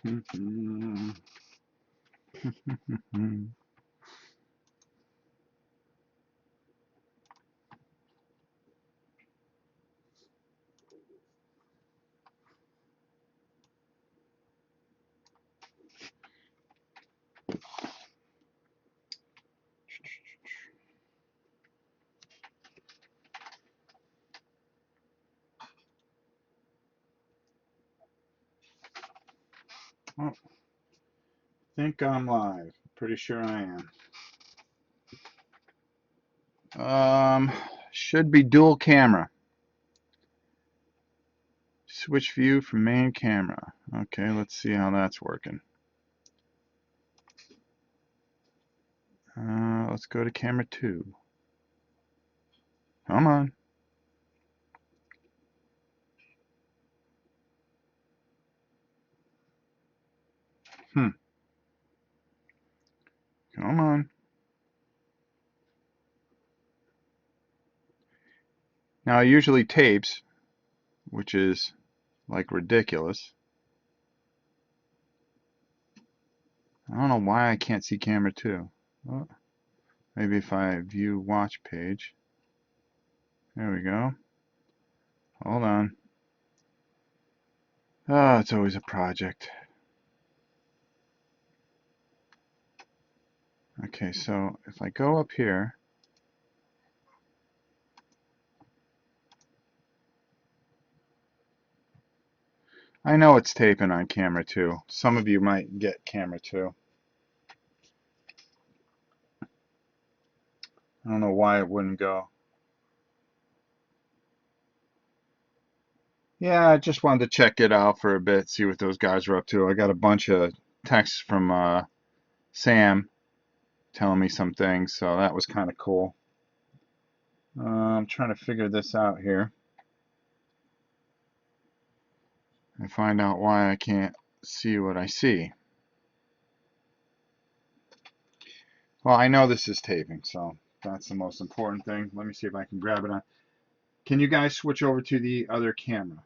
Oh, I think I'm live. Pretty sure I am. Should be dual camera. Switch view from main camera. Okay, let's see how that's working. Let's go to camera 2. Come on. Come on. Now it usually tapes, which is like ridiculous. I don't know why I can't see camera 2. Oh, maybe if I view watch page. There we go. Hold on. Oh, it's always a project. Okay, so if I go up here, I know it's taping on camera 2. Some of you might get camera 2. I don't know why it wouldn't go. Yeah, I just wanted to check it out for a bit, see what those guys are up to. I got a bunch of texts from Sam telling me some things, so that was kind of cool. I'm trying to figure this out here and find out why I can't see what I see. Well, I know this is taping, so that's the most important thing. Let me see if I can grab it on. Can you guys switch over to the other camera?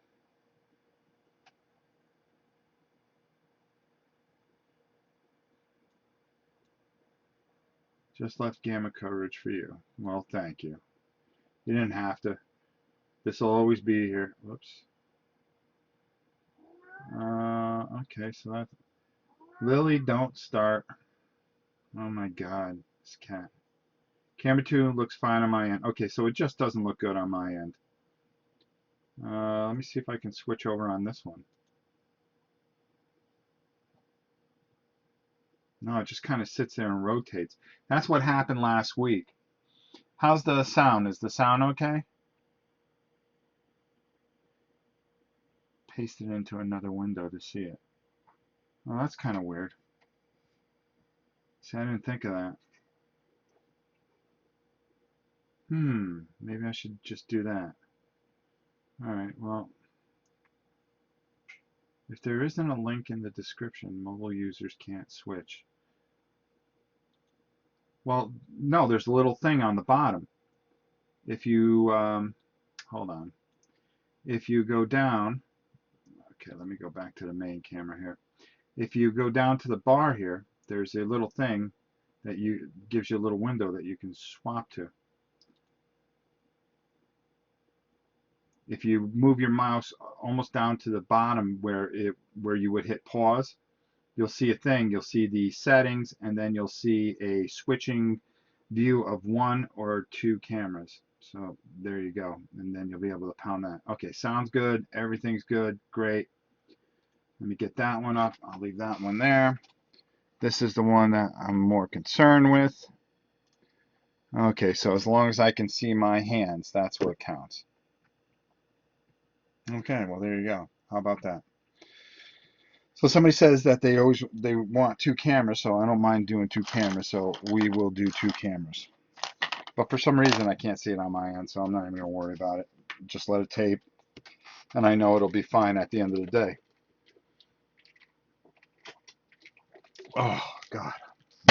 Just left gamma coverage for you. Well, thank you. You didn't have to. This will always be here. Whoops. Okay, so that's Lily, don't start. Oh my God, this cat. Camera 2 looks fine on my end. Okay, so it just doesn't look good on my end. Let me see if I can switch over on this one. No, it just kind of sits there and rotates. That's what happened last week. How's the sound? Is the sound okay? Paste it into another window to see it. Well, that's kind of weird. See, I didn't think of that. Maybe I should just do that. Alright, well, if there isn't a link in the description, mobile users can't switch. Well, no, there's a little thing on the bottom. If you, hold on. If you go down, okay, let me go back to the main camera here. If you go down to the bar here, there's a little thing that gives you a little window that you can swap to. If you move your mouse almost down to the bottom where you would hit pause, you'll see a thing. You'll see the settings, and then you'll see a switching view of 1 or 2 cameras. So there you go, and then you'll be able to pound that. Okay, sounds good. Everything's good. Great. Let me get that one up. I'll leave that one there. This is the one that I'm more concerned with. Okay, so as long as I can see my hands, that's what counts. Okay, well there you go. How about that? So somebody says that they want 2 cameras, so I don't mind doing 2 cameras, so we will do 2 cameras. But for some reason I can't see it on my end, so I'm not even gonna worry about it. Just let it tape, and I know it'll be fine at the end of the day. Oh God,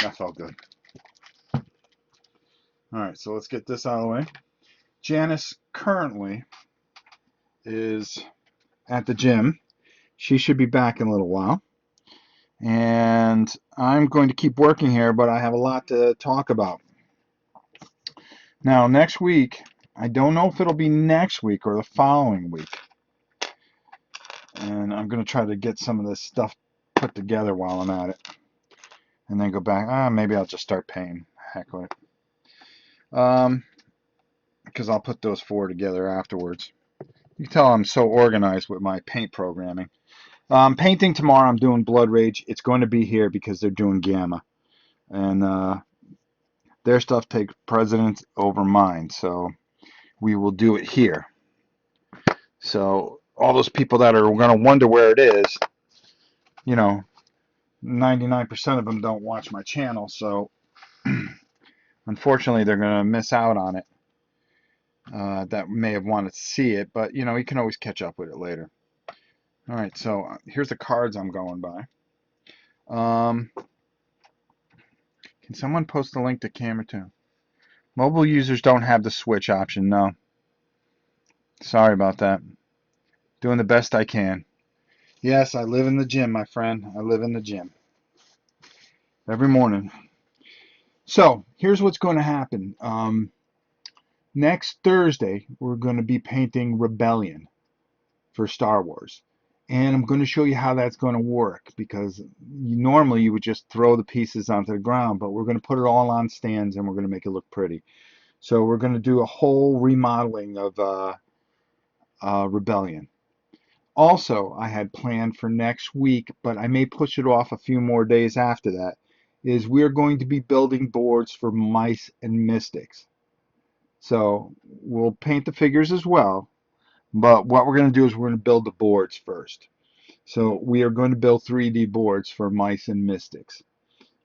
that felt good. All right, so let's get this out of the way. Janice currently is at the gym. She should be back in a little while. And I'm going to keep working here, but I have a lot to talk about. Now, next week, I don't know if it'll be next week or the following week. And I'm going to try to get some of this stuff put together while I'm at it. And then go back. Maybe I'll just start painting. Heck with it. Because I'll put those four together afterwards. You can tell I'm so organized with my paint programming. Painting tomorrow, I'm doing Blood Rage. It's going to be here because they're doing Gamma. And their stuff takes precedence over mine. So we will do it here. So all those people that are going to wonder where it is, 99% of them don't watch my channel. So unfortunately, they're going to miss out on it. That may have wanted to see it, but you can always catch up with it later. All right, so here's the cards I'm going by. Can someone post a link to camera too? Mobile users don't have the switch option, no. Sorry about that. Doing the best I can. Yes, I live in the gym, my friend. I live in the gym. Every morning. So, here's what's going to happen. Next Thursday, we're going to be painting Rebellion for Star Wars. And I'm going to show you how that's going to work, because normally you would just throw the pieces onto the ground, but we're going to put it all on stands and we're going to make it look pretty. So we're going to do a whole remodeling of Rebellion. Also, I had planned for next week, but I may push it off a few more days after that, is we're going to be building boards for Mice and Mystics. So we'll paint the figures as well, but what we're going to do is we're going to build the boards first. So we are going to build 3D boards for Mice and Mystics.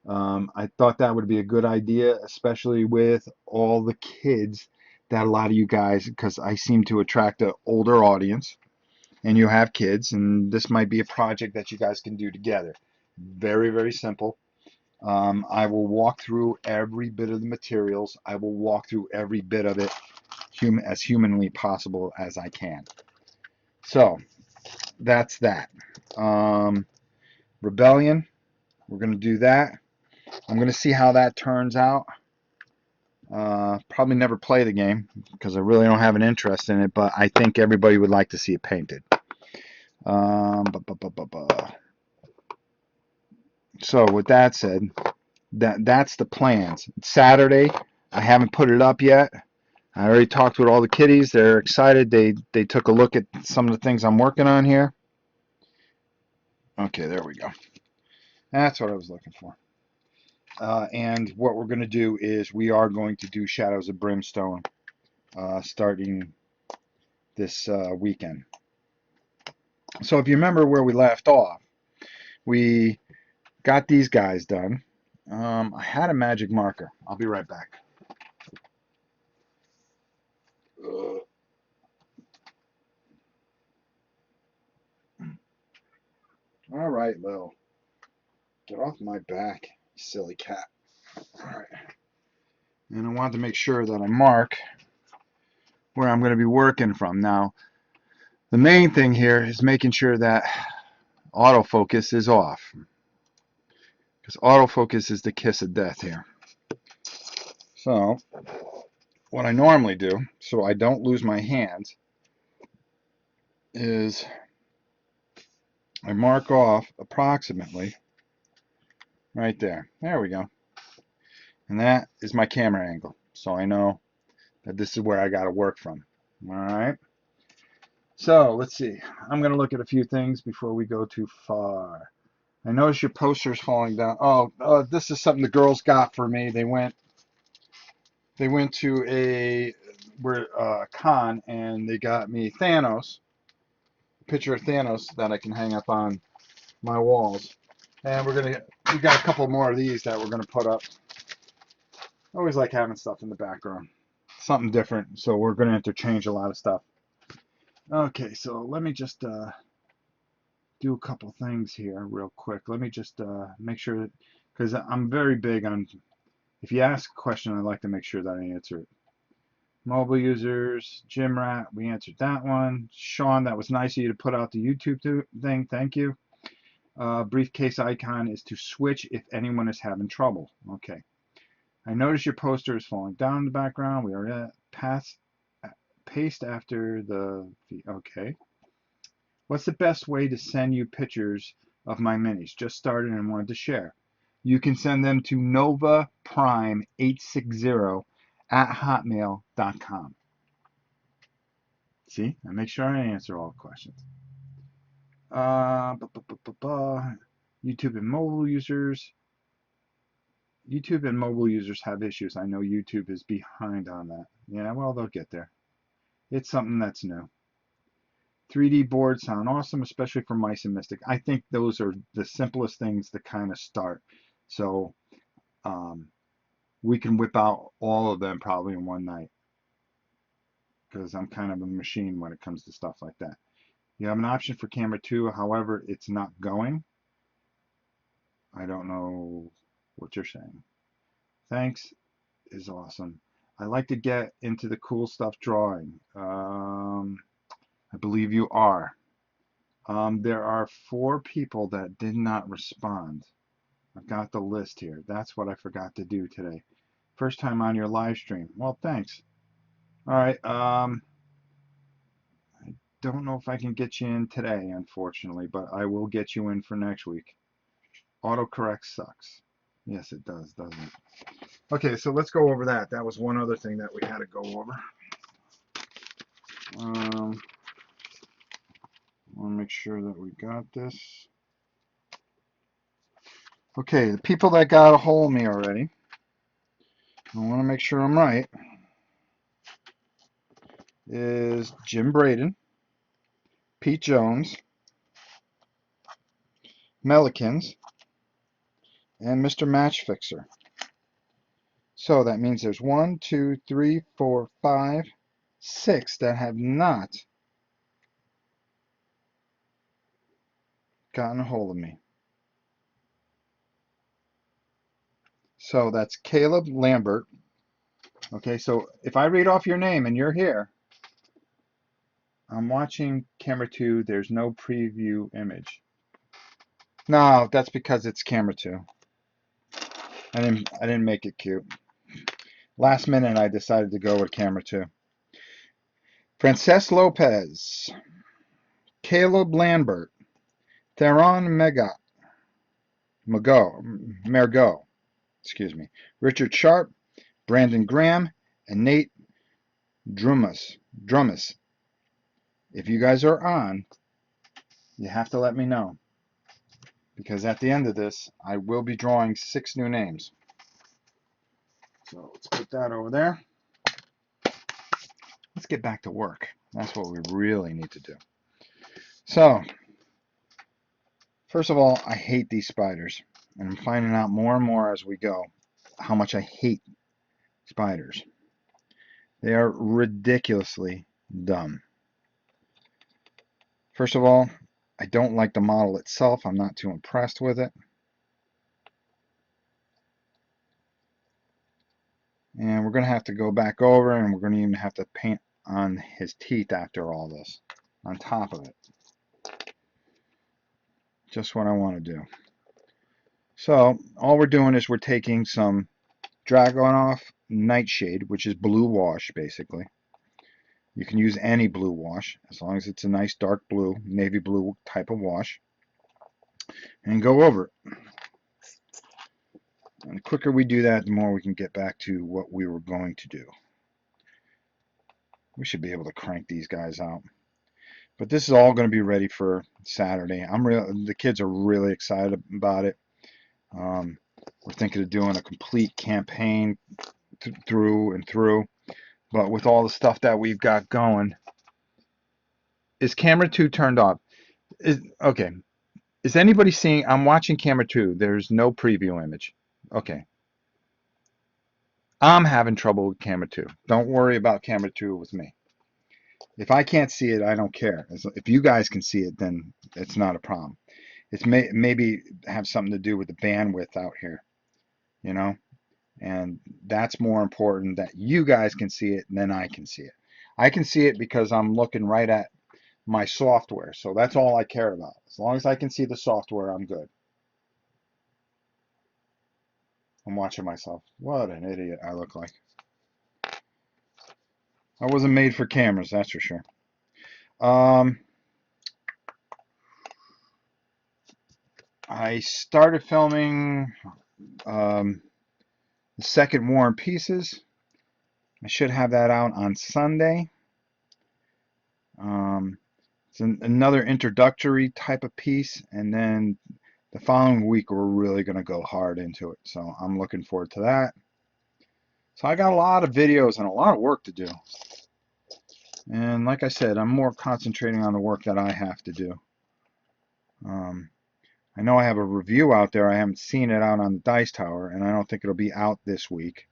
I thought that would be a good idea, especially with all the kids that a lot of you guys, because I seem to attract an older audience, and you have kids, and this might be a project that you guys can do together. Very, very simple. I will walk through every bit of the materials. I will walk through every bit of it as humanly possible as I can. So that's that. Rebellion, we're going to do that. I'm going to see how that turns out. Probably never play the game because I really don't have an interest in it, but I think everybody would like to see it painted. So with that said, that's the plans. It's Saturday. I haven't put it up yet. I already talked with all the kiddies. They're excited. They took a look at some of the things I'm working on here. Okay, there we go. That's what I was looking for. And what we're going to do is we are going to do Shadows of Brimstone starting this weekend. So if you remember where we left off, we got these guys done. I had a magic marker. I'll be right back. All right, Lil. Get off my back, you silly cat. All right. And I wanted to make sure that I mark where I'm going to be working from. Now, the main thing here is making sure that autofocus is off, because autofocus is the kiss of death here. So, what I normally do, so I don't lose my hands, is I mark off approximately right there. There we go. And that is my camera angle. So I know that this is where I got to work from. All right. So let's see. I'm going to look at a few things before we go too far. I notice your poster's falling down. Oh, this is something the girls got for me. They went to a con, and they got me Thanos, a picture of Thanos that I can hang up on my walls. And we got a couple more of these that we're gonna put up. I always like having stuff in the background, something different. So we're gonna interchange a lot of stuff. Okay, so let me just do a couple things here real quick. Let me just make sure that, because I'm very big on, if you ask a question, I like to make sure that I answer it. Mobile users, Jim Rat, we answered that one. Sean, that was nice of you to put out the YouTube thing. Thank you. Briefcase icon is to switch if anyone is having trouble. Okay. I notice your poster is falling down in the background. We are at paste after the, okay. What's the best way to send you pictures of my minis? Just started and wanted to share. You can send them to novaprime860 at hotmail.com. See, I make sure I answer all questions. YouTube and mobile users. YouTube and mobile users have issues. I know YouTube is behind on that. Yeah, well, they'll get there. It's something that's new. 3D boards sound awesome, especially for Mice and Mystic. I think those are the simplest things to kind of start. So we can whip out all of them probably in one night because I'm kind of a machine when it comes to stuff like that. You have an option for camera 2, however, it's not going. I don't know what you're saying. Thanks is awesome. I like to get into the cool stuff drawing. I believe you are. There are 4 people that did not respond. I've got the list here. That's what I forgot to do today. First time on your live stream. Well, thanks. All right. I don't know if I can get you in today, unfortunately, but I will get you in for next week. Autocorrect sucks. Yes, it does, doesn't it? Okay, so let's go over that. That was one other thing that we had to go over. I want to make sure that we got this. Okay, the people that got a hold of me already, I want to make sure I'm right, is Jim Braden, Pete Jones, Melikins, and Mr. Match Fixer. So that means there's 1, 2, 3, 4, 5, 6 that have not gotten a hold of me. So that's Caleb Lambert. Okay, so if I read off your name and you're here, I'm watching camera 2. There's no preview image. No, that's because it's camera 2. I didn't make it cute. Last minute, I decided to go with camera 2. Frances Lopez, Caleb Lambert, Theron Mergo, excuse me, Richard Sharp, Brandon Graham, and Nate Drumas. If you guys are on, you have to let me know, because at the end of this, I will be drawing 6 new names. So let's put that over there. Let's get back to work. That's what we really need to do. So, first of all, I hate these spiders. And I'm finding out more and more as we go how much I hate spiders. They are ridiculously dumb. First of all, I don't like the model itself. I'm not too impressed with it. And we're going to have to go back over, and we're going to even have to paint on his teeth after all this, on top of it. Just what I want to do. So all we're doing is we're taking some Dragonoff Nightshade, which is blue wash basically. You can use any blue wash as long as it's a nice dark blue, navy blue type of wash, and go over it. And the quicker we do that, the more we can get back to what we were going to do. We should be able to crank these guys out. But this is all going to be ready for Saturday. The kids are really excited about it. We're thinking of doing a complete campaign through and through. But with all the stuff that we've got going, is camera 2 turned off? Okay. Is anybody seeing? I'm watching camera 2. There's no preview image. Okay. I'm having trouble with camera 2. Don't worry about camera 2 with me. If I can't see it, I don't care. If you guys can see it, then it's not a problem. It's maybe have something to do with the bandwidth out here, you know? And that's more important, that you guys can see it than I can see it. I can see it because I'm looking right at my software. So that's all I care about. As long as I can see the software, I'm good. I'm watching myself. What an idiot I look like. I wasn't made for cameras, that's for sure. I started filming the second War and Pieces. I should have that out on Sunday. It's another introductory type of piece, and then the following week we're really going to go hard into it. So I'm looking forward to that. So I got a lot of videos and a lot of work to do. And like I said, I'm more concentrating on the work that I have to do. I know I have a review out there. I haven't seen it out on the Dice Tower, and I don't think it'll be out this week.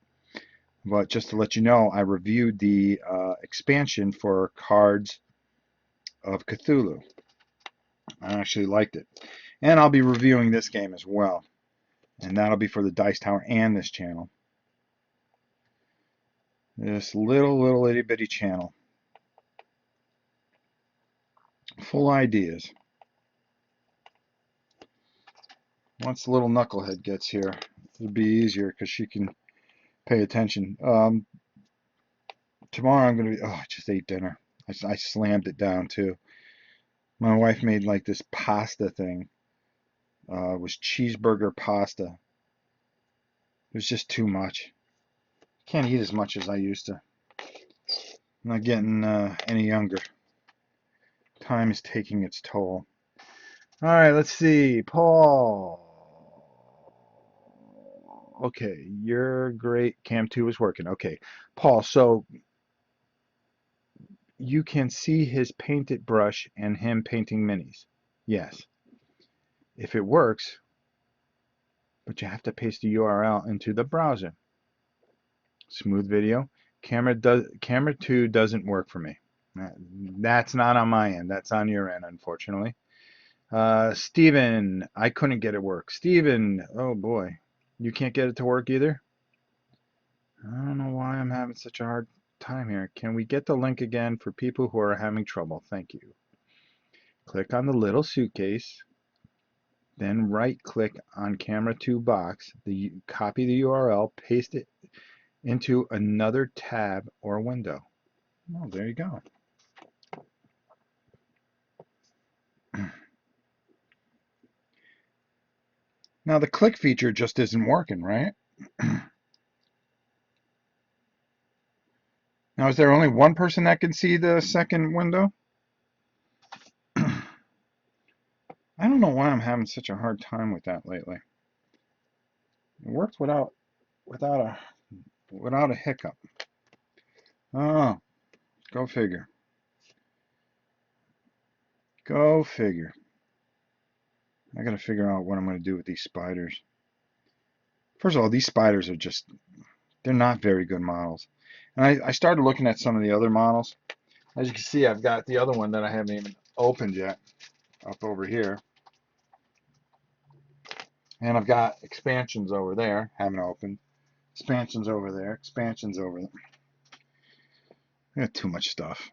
But just to let you know, I reviewed the expansion for Cards of Cthulhu. I actually liked it. And I'll be reviewing this game as well. And that'll be for the Dice Tower and this channel. This little itty bitty channel. Full ideas. Once the little knucklehead gets here, it'll be easier because she can pay attention. Tomorrow I'm going to be, I just ate dinner. I slammed it down too. My wife made like this pasta thing. It was cheeseburger pasta. It was just too much. Can't eat as much as I used to. I'm not getting any younger. Time is taking its toll. All right, let's see. Paul. Okay, you're great. Cam 2 is working. Okay, Paul, so you can see his painted brush and him painting minis. Yes. If it works, but you have to paste the URL into the browser. Smooth video. Camera 2 doesn't work for me. That's not on my end. That's on your end, unfortunately. Steven, I couldn't get it work. Steven, oh boy. You can't get it to work either? I don't know why I'm having such a hard time here. Can we get the link again for people who are having trouble? Thank you. Click on the little suitcase, then right click on camera 2 box, copy the URL, paste it into another tab or window. Oh, there you go. Now the click feature just isn't working, right? Now, is there only one person that can see the second window? I don't know why I'm having such a hard time with that lately. It worked without a hiccup. Oh, go figure. Go figure. I gotta figure out what I'm gonna do with these spiders. First of all, these spiders are they're not very good models. And I started looking at some of the other models. As you can see, I've got the other one that I haven't even opened yet up over here. And I've got expansions over there, haven't opened. Expansions over there, expansions over there. I got too much stuff.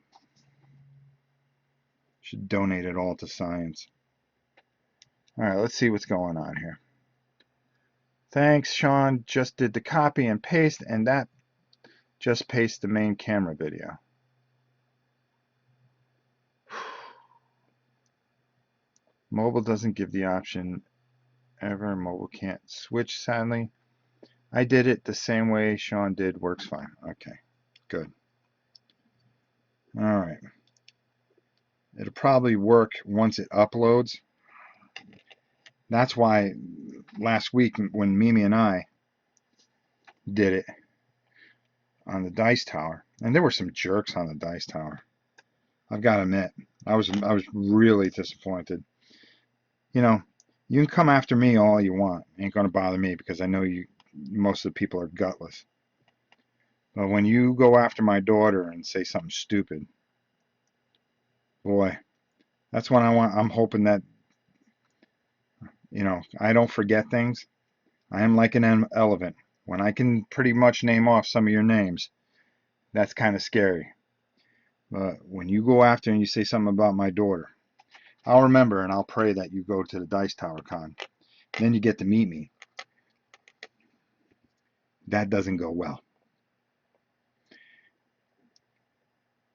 Should donate it all to science. All right, let's see what's going on here. Thanks, Sean. Just did the copy and paste, and that just pastes the main camera video. Mobile doesn't give the option ever. Mobile can't switch, sadly. I did it the same way Sean did. Works fine. Okay, good. All right. It'll probably work once it uploads. That's why last week when Mimi and I did it on the Dice Tower, and there were some jerks on the Dice Tower. I've got to admit, I was really disappointed. You know, you can come after me all you want. It ain't gonna bother me because I know most of the people are gutless. But when you go after my daughter and say something stupid, boy, that's when I'm hoping that, I don't forget things. I am like an elephant. When I can pretty much name off some of your names, that's kind of scary. But when you go after and you say something about my daughter, I'll remember and I'll pray that you go to the Dice Tower Con. Then you get to meet me. That doesn't go well.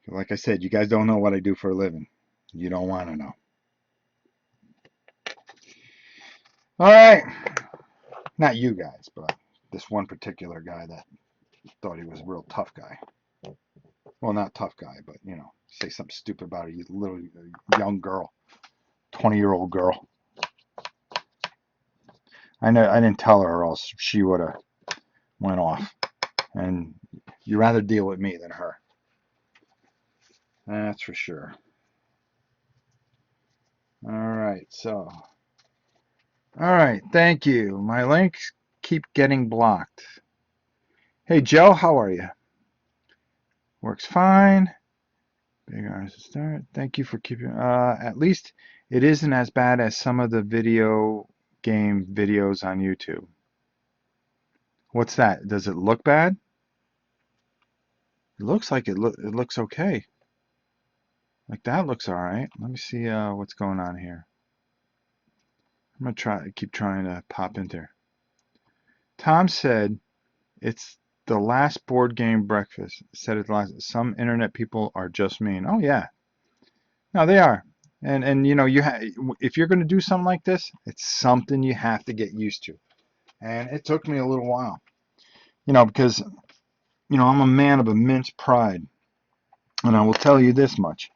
Like I said, you guys don't know what I do for a living. You don't want to know. All right. Not you guys, but this one particular guy that thought he was a real tough guy. Well, not tough guy, but, you know, say something stupid about a little young girl, 20-year-old girl. I know I didn't tell her, or else she would have went off. And you'd rather deal with me than her. That's for sure. All right, so. All right, thank you. My links keep getting blocked. Hey, Joe, how are you? Works fine. Big arms to start. Thank you for keeping. At least it isn't as bad as some of the video game videos on YouTube. What's that? Does it look bad? It looks like it looks okay. Like that looks all right. Let me see what's going on here. I'm gonna keep trying to pop in there. Tom said it's the last board game breakfast. Said it last. Some internet people are just mean. Oh yeah, no, they are. And you know if you're gonna do something like this, it's something you have to get used to. And it took me a little while, you know, because you know I'm a man of immense pride, and I will tell you this much: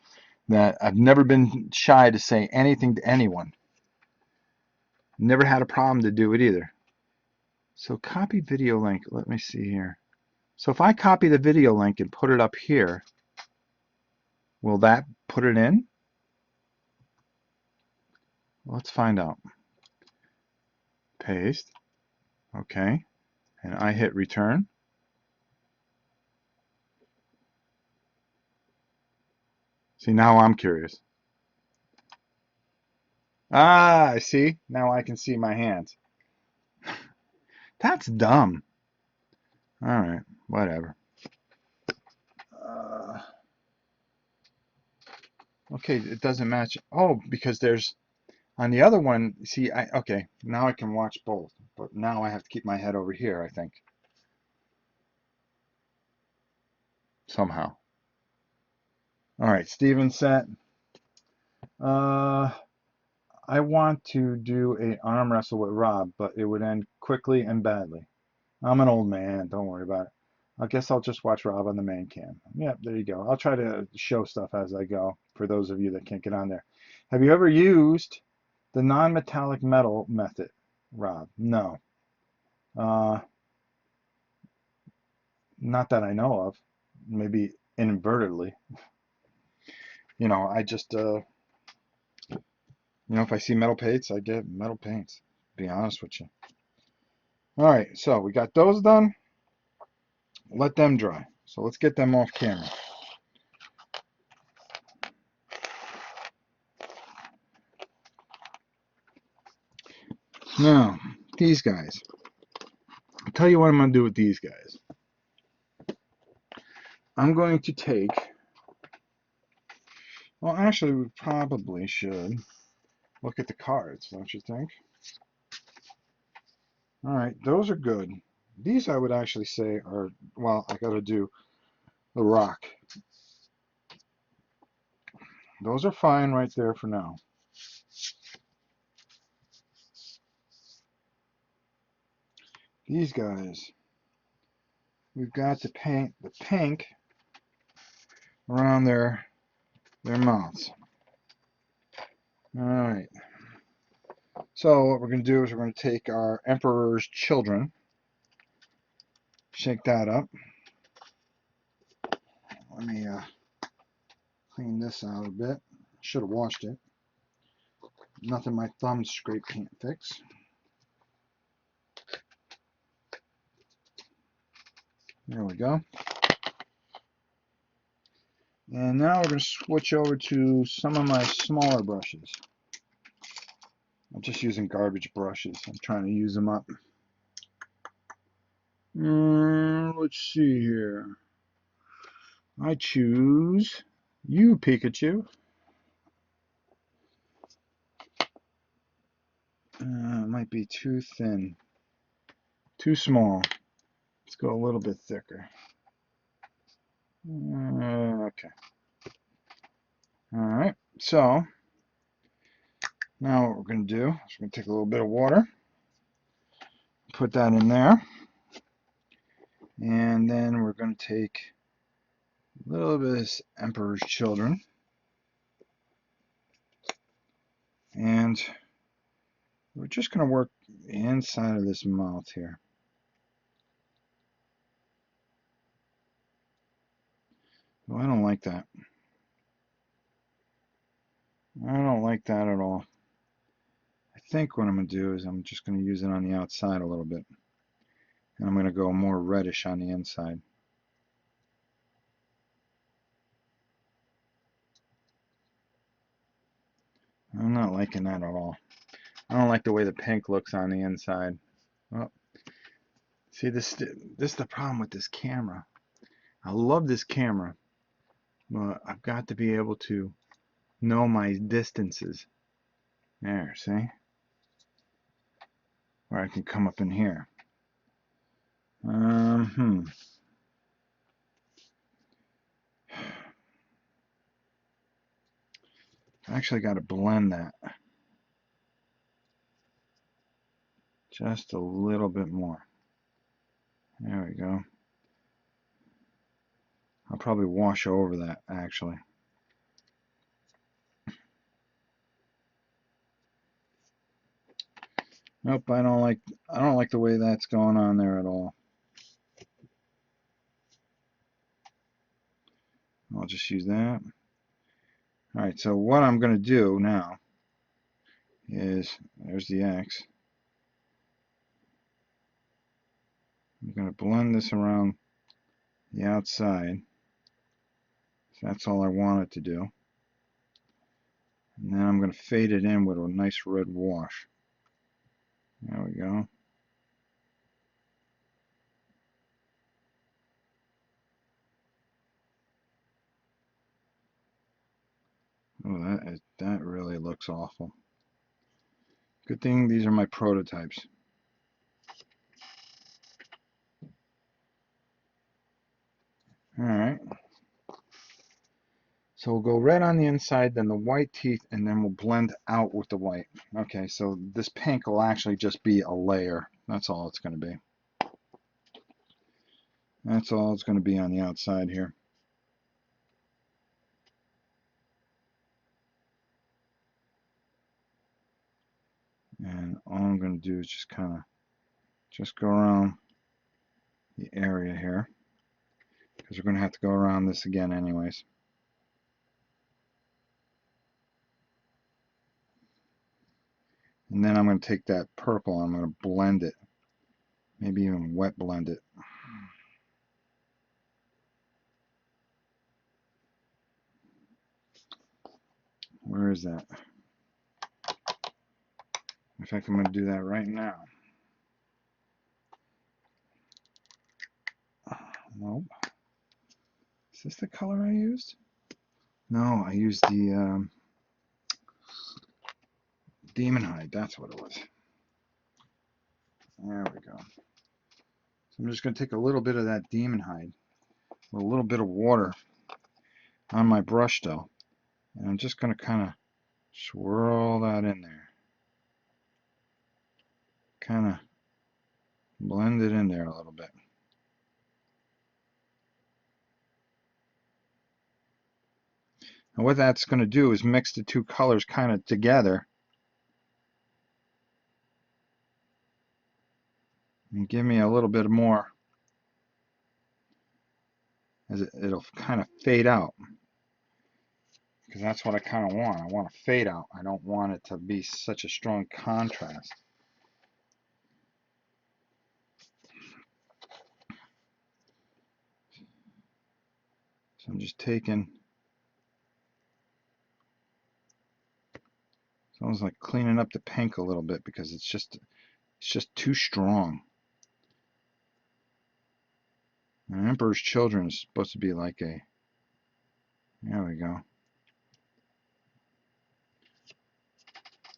that I've never been shy to say anything to anyone. Never had a problem to do it either. So copy video link. Let me see here. So if I copy the video link and put it up here, will that put it in? Let's find out. Paste. Okay. And I hit return. See, now I'm curious. Ah, I see. Now I can see my hands. That's dumb. All right, whatever. Okay, it doesn't match. Oh, because there's on the other one. See, okay. Now I can watch both, but now I have to keep my head over here, I think. Somehow. All right, Steven set. I want to do a arm wrestle with Rob, but it would end quickly and badly. I'm an old man. Don't worry about it. I guess I'll just watch Rob on the main cam. Yep, there you go. I'll try to show stuff as I go for those of you that can't get on there. Have you ever used the non-metallic metal method, Rob? No. Uh, Not that I know of. Maybe inadvertently. You know, I just, you know, if I see metal paints, I get metal paints. To be honest with you. All right, so we got those done. Let them dry. So let's get them off camera. Now, these guys. I'll tell you what I'm going to do with these guys. I'm going to take, well, actually, we probably should look at the cards, don't you think? All right, those are good. These I would actually say are, well, I got to do the rock. Those are fine right there for now. These guys, we've got to paint the pink around their mouths. All right. So what we're going to do is we're going to take our Emperor's Children, shake that up. Let me clean this out a bit. Should have washed it. Nothing my thumb scrape can't fix. There we go. And now we're going to switch over to some of my smaller brushes. I'm just using garbage brushes. I'm trying to use them up. Let's see here. I choose You, Pikachu. It might be too thin. Too small. Let's go a little bit thicker. Okay. Alright, so now what we're going to do is we're going to take a little bit of water, put that in there, and then we're going to take a little bit of this Emperor's Children, and we're just going to work the inside of this mouth here. Oh, I don't like that. I don't like that at all. I think what I'm going to do is I'm just going to use it on the outside a little bit. And I'm going to go more reddish on the inside. I'm not liking that at all. I don't like the way the pink looks on the inside. Oh, see, this is the problem with this camera. I love this camera, but I've got to be able to know my distances. There, see? Or I can come up in here. I actually got to blend that just a little bit more. There we go. I'll probably wash over that actually. Nope, I don't like the way that's going on there at all. I'll just use that. Alright, so what I'm going to do now is, there's the X. I'm going to blend this around the outside. So that's all I want it to do. And then I'm going to fade it in with a nice red wash. There we go. Oh, that really looks awful. Good thing these are my prototypes. Alright. So we'll go red on the inside, then the white teeth, and then we'll blend out with the white. Okay, so this pink will actually just be a layer. That's all it's going to be. That's all it's going to be on the outside here. And all I'm going to do is just kind of go around the area here, because we're going to have to go around this again anyways. And then I'm going to take that purple, I'm going to blend it, maybe even wet blend it. Where is that? In fact, I'm going to do that right now. Nope. Is this the color I used? No, I used the Demon Hide. That's what it was. There we go. So I'm just going to take a little bit of that Demon Hide with a little bit of water on my brush though. And I'm just going to kind of swirl that in there. Kind of blend it in there a little bit. And what that's going to do is mix the two colors kind of together and give me a little bit more, as it'll kind of fade out, because that's what I kind of want. I want to fade out. I don't want it to be such a strong contrast. So I'm just taking, it's almost like cleaning up the pink a little bit, because it's just too strong. And Emperor's Children is supposed to be like a There we go.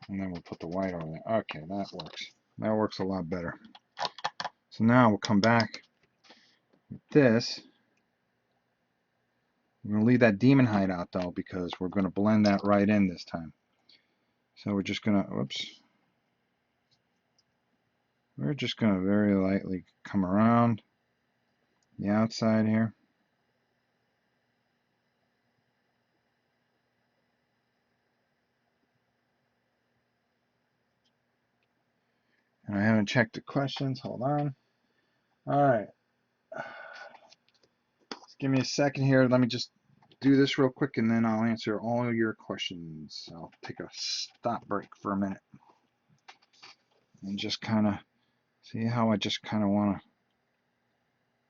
And then we'll put the white over there. Okay, that works. That works a lot better. So now we'll come back with this. We're going to leave that demon hide out though, because we're going to blend that right in this time. So we're just going to, whoops. We're just going to very lightly come around the outside here. And I haven't checked the questions. Hold on. All right. Just give me a second here. Let me just do this real quick and then I'll answer all your questions. I'll take a stop break for a minute and just kind of see how I just kind of want to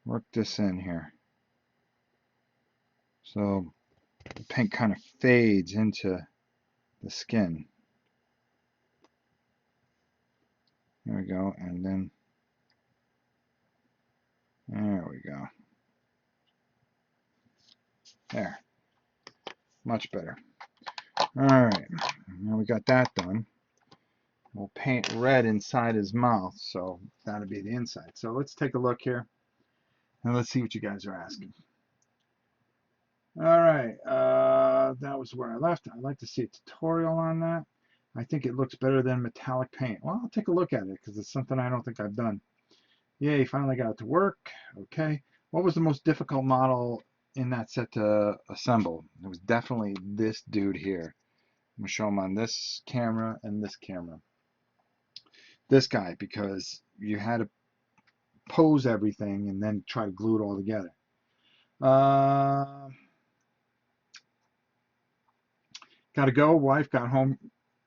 work this in here. So the paint kind of fades into the skin. There we go. And then there we go. There. Much better. Alright. Now we got that done. We'll paint red inside his mouth. So that'll be the inside. So let's take a look here. And let's see what you guys are asking. Alright. That was where I left. I'd like to see a tutorial on that. I think it looks better than metallic paint. Well, I'll take a look at it because it's something I don't think I've done. Yay, finally got it to work. Okay. What was the most difficult model in that set to assemble? It was definitely this dude here. I'm going to show him on this camera and this camera. This guy, because you had to pose everything and then try to glue it all together. Gotta go. Wife got home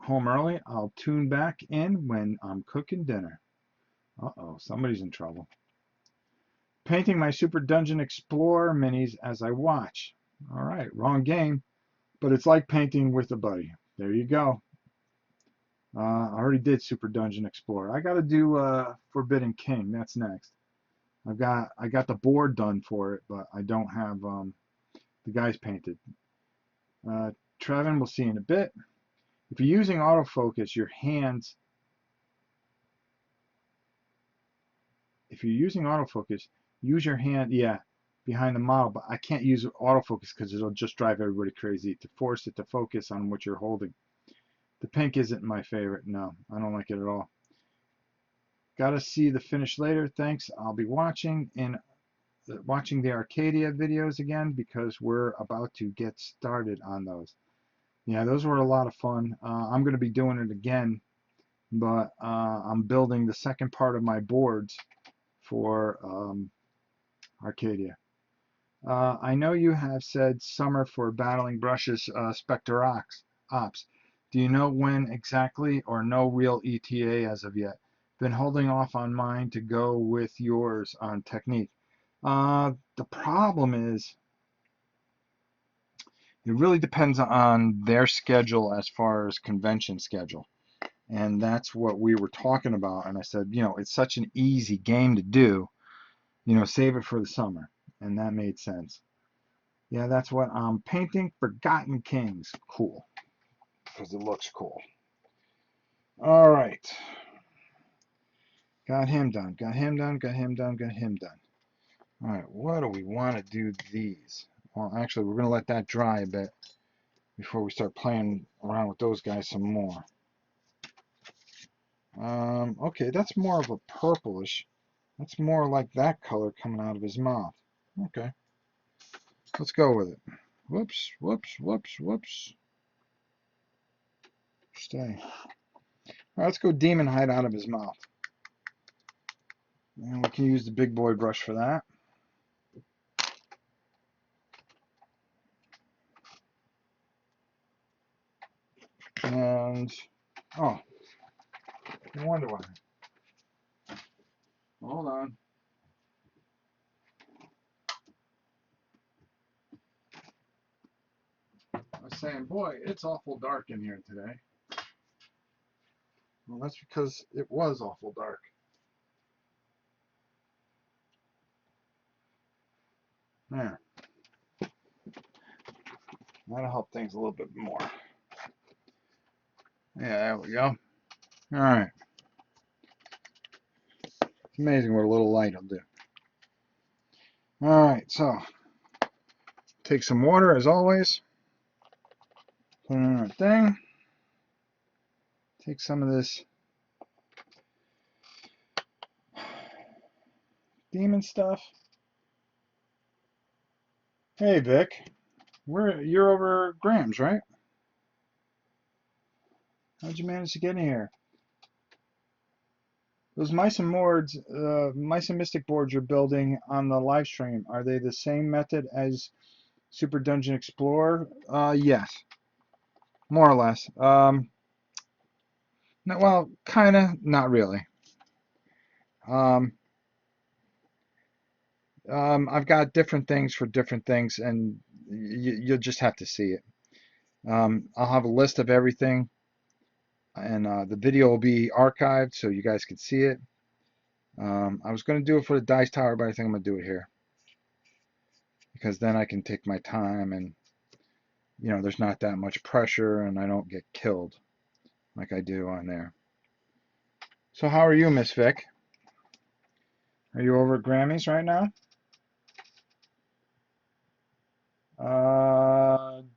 early. I'll tune back in when I'm cooking dinner. Uh-oh, somebody's in trouble. Painting my Super Dungeon Explorer minis as I watch. All right, wrong game, but it's like painting with a buddy. There you go. I already did Super Dungeon Explorer. I got to do Forbidden King. That's next. I got the board done for it, but I don't have the guys painted. Trevin, we'll see in a bit. If you're using autofocus, your hands. If you're using autofocus, use your hand, yeah, behind the model, but I can't use autofocus because it'll just drive everybody crazy to force it to focus on what you're holding. The pink isn't my favorite. No, I don't like it at all. Gotta see the finish later. Thanks. I'll be watching the Arcadia videos again because we're about to get started on those. Yeah, those were a lot of fun. I'm going to be doing it again, but I'm building the second part of my boards for Arcadia. I know you have said summer for battling brushes, Spectre Ops. Do you know when exactly, or no real ETA as of yet? Been holding off on mine to go with yours on technique. The problem is, it really depends on their schedule as far as convention schedule. And that's what we were talking about. And I said, it's such an easy game to do, save it for the summer. And that made sense. Yeah, that's what I'm painting. Forgotten Kings. Cool. Because it looks cool. All right. Got him done. Got him done. Got him done. Got him done. All right. What do we want to do these? Well, actually, we're going to let that dry a bit before we start playing around with those guys some more. Okay, that's more of a purplish. That's more like that color coming out of his mouth. Okay. Let's go with it. Whoops, whoops, whoops, whoops. Stay. All right, let's go demon hide out of his mouth. And we can use the big boy brush for that. And, oh, no wonder why. Hold on. I was saying, boy, it's awful dark in here today. Well, that's because it was awful dark. There. That'll help things a little bit more. Yeah, there we go. All right. It's amazing what a little light will do. All right, so take some water as always. Put it in our thing. Take some of this demon stuff. Hey, Vic. You're over Grams, right? How'd you manage to get in here? Those Mice and Mords, Mice and Mystic boards you're building on the live stream, are they the same method as Super Dungeon Explorer? Yes, more or less. No, well, kinda, not really. Um, I've got different things for different things, and you'll just have to see it. I'll have a list of everything, and the video will be archived so you guys can see it. I was going to do it for the Dice Tower, but I think I'm going to do it here because then I can take my time and, there's not that much pressure and I don't get killed like I do on there. So how are you, Miss Vic? Are you over at Grammys right now?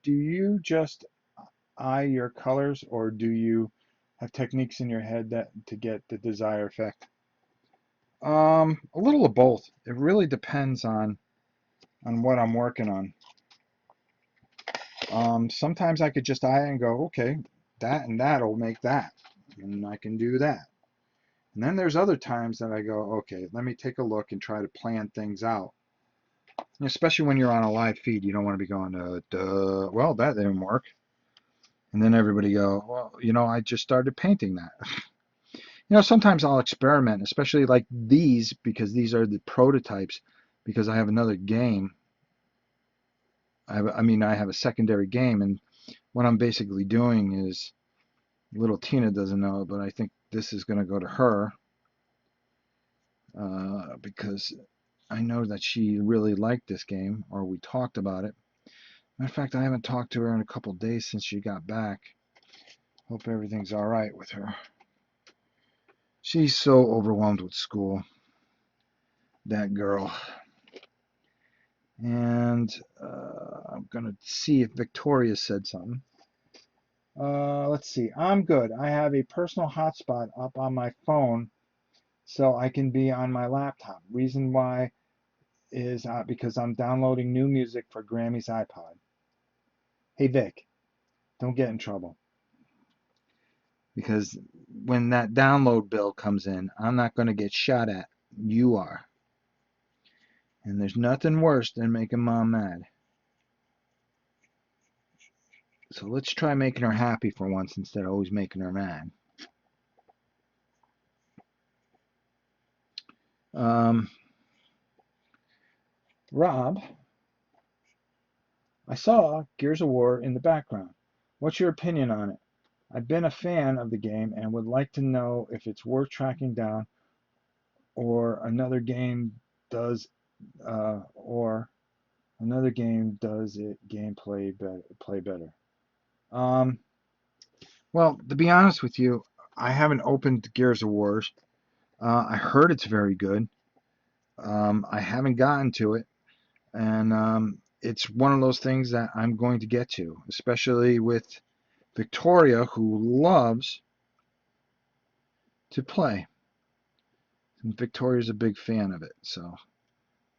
Do you just eye your colors or do you have techniques in your head that to get the desired effect? A little of both. It really depends on what I'm working on. Sometimes I could just eye it and go, okay, that and that'll make that, and I can do that. And then there's other times that I go, okay, let me take a look and try to plan things out. And especially when you're on a live feed, you don't want to be going, duh, well, that didn't work. And then everybody go, well, I just started painting that. Sometimes I'll experiment, especially like these, because these are the prototypes, because I have another game. I have a secondary game, and what I'm basically doing is, little Tina doesn't know, but I think this is going to go to her because I know that she really liked this game, or we talked about it. Matter of fact, I haven't talked to her in a couple days since she got back. Hope everything's all right with her. She's so overwhelmed with school, that girl. And I'm going to see if Victoria said something. Let's see. I'm good. I have a personal hotspot up on my phone so I can be on my laptop. Reason why is because I'm downloading new music for Grammy's iPod. Hey, Vic, don't get in trouble. Because when that download bill comes in, I'm not going to get shot at. You are. And there's nothing worse than making Mom mad. So let's try making her happy for once instead of always making her mad. Rob, I saw Gears of War in the background. What's your opinion on it? I've been a fan of the game and would like to know if it's worth tracking down or another game does it gameplay play better. Well, to be honest with you, I haven't opened Gears of War. I heard it's very good. I haven't gotten to it, and it's one of those things that I'm going to get to, especially with Victoria, who loves to play. And Victoria's a big fan of it, so.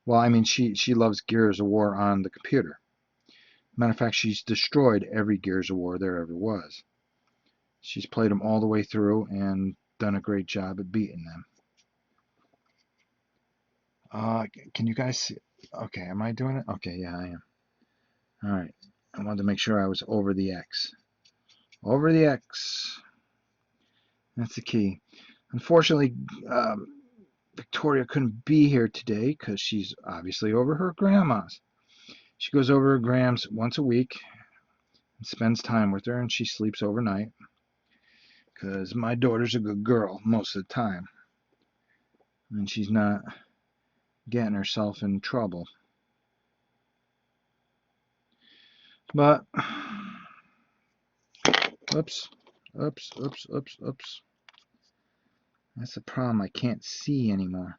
Well, I mean, she loves Gears of War on the computer. Matter of fact, she's destroyed every Gears of War there ever was. She's played them all the way through and done a great job at beating them. Can you guys see? Okay, am I doing it? Okay, yeah, I am. All right. I wanted to make sure I was over the X. Over the X. That's the key. Unfortunately, Victoria couldn't be here today because she's obviously over her grandma's. She goes over her Grams once a week and spends time with her, and she sleeps overnight because my daughter's a good girl most of the time, and she's not getting herself in trouble. But, oops, oops, oops, oops, oops. That's the problem. I can't see anymore.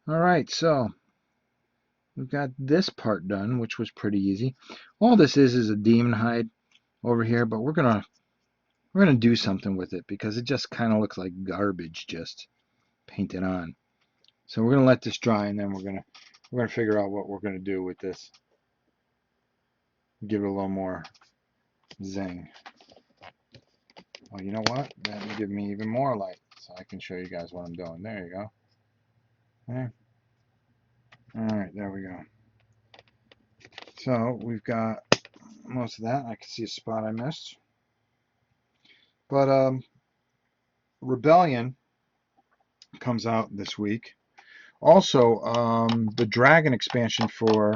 All right, so we've got this part done, which was pretty easy. All this is a demon hide over here, but we're gonna do something with it because it just kind of looks like garbage just painted on. So we're gonna let this dry, and then we're gonna figure out what we're gonna do with this. Give it a little more zing. Well, you know what? That will give me even more light, so I can show you guys what I'm doing. There you go. There. All right, there we go. So we've got most of that. I can see a spot I missed. But Rebellion comes out this week. Also, the Dragon expansion for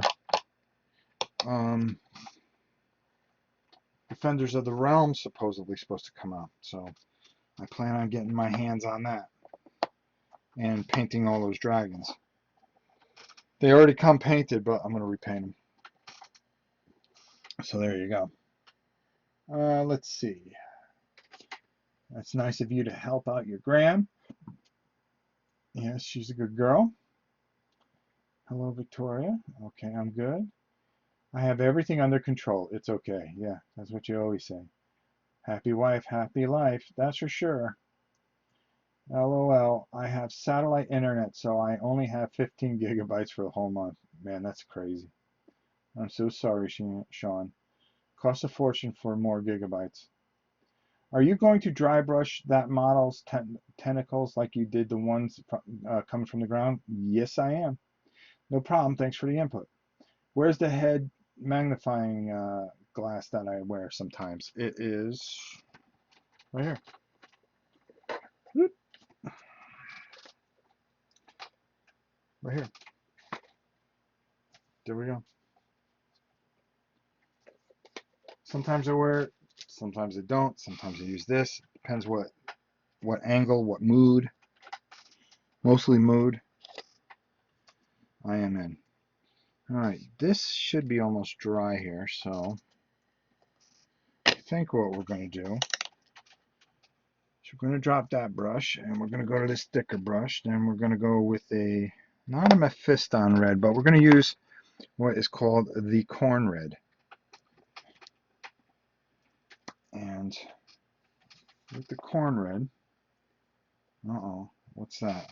Defenders of the Realm supposedly supposed to come out. So I plan on getting my hands on that and painting all those dragons. They already come painted, but I'm going to repaint them. So there you go. Let's see. That's nice of you to help out your Gram. Yes, she's a good girl. Hello, Victoria. Okay, I'm good. I have everything under control. It's okay. Yeah, that's what you always say. Happy wife, happy life. That's for sure. LOL. I have satellite internet, so I only have 15 gigabytes for the whole month. Man, that's crazy. I'm so sorry, Sean. Costs a fortune for more gigabytes. Are you going to dry brush that model's tentacles like you did the ones coming from the ground? Yes, I am. No problem. Thanks for the input. Where's the head magnifying glass that I wear sometimes? It is right here. Whoop. Right here. There we go. Sometimes I wear it, sometimes I don't. Sometimes I use this. Depends what angle, what mood. Mostly mood I am in. All right, this should be almost dry here, so I think what we're going to do is we're going to drop that brush, and we're going to go to this thicker brush. Then we're going to go with not a Mephiston red, but we're going to use what is called the corn red. And with the corn red, what's that?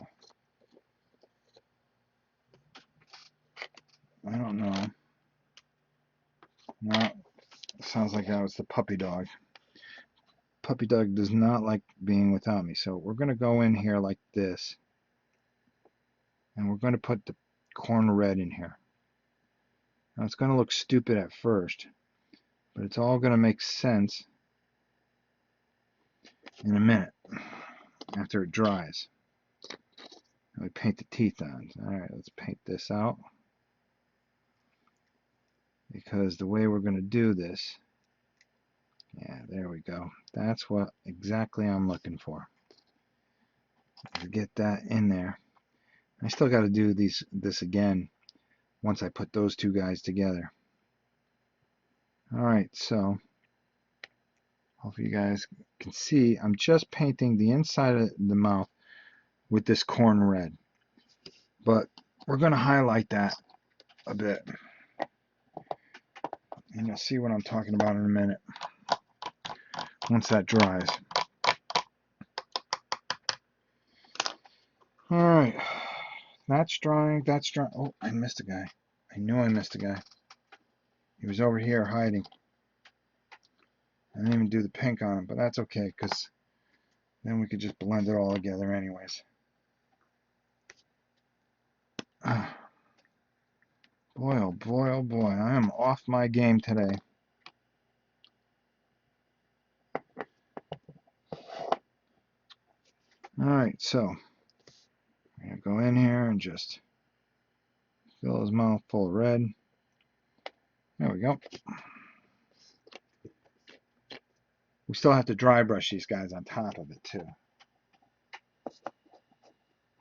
I don't know. No, sounds like that was the puppy dog. Puppy dog does not like being without me. So we're going to go in here like this. And we're going to put the corn red in here. Now it's going to look stupid at first, but it's all going to make sense in a minute after it dries. And we paint the teeth on. Alright, let's paint this out. Because the way we're going to do this, yeah, there we go. That's what exactly I'm looking for. Get that in there. I still got to do this again once I put those two guys together. Alright, so hopefully you guys can see I'm just painting the inside of the mouth with this corn red. But we're going to highlight that a bit. And you'll see what I'm talking about in a minute once that dries. Alright, that's drying, that's drying. Oh, I missed a guy. I knew I missed a guy. He was over here hiding. I didn't even do the pink on him, but that's okay, because then we could just blend it all together anyways. Boy, oh boy, oh boy, I am off my game today. Alright, so I'm going to go in here and just fill his mouth full of red. There we go. We still have to dry brush these guys on top of it too.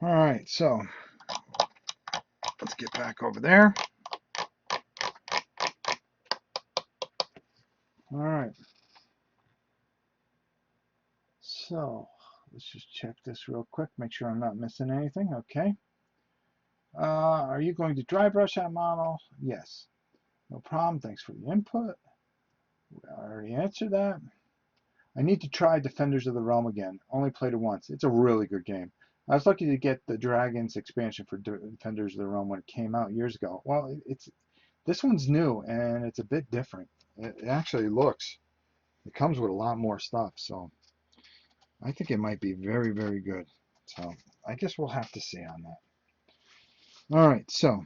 Alright, so let's get back over there. All right. So let's just check this real quick, make sure I'm not missing anything. Okay. Are you going to dry brush that model? Yes. No problem. Thanks for the input. I already answered that. I need to try Defenders of the Realm again. Only played it once. It's a really good game. I was lucky to get the Dragons expansion for Defenders of the Realm when it came out years ago. Well, this one's new and it's a bit different. It actually looks. It comes with a lot more stuff, so I think it might be very, very good. So I guess we'll have to see on that. All right, so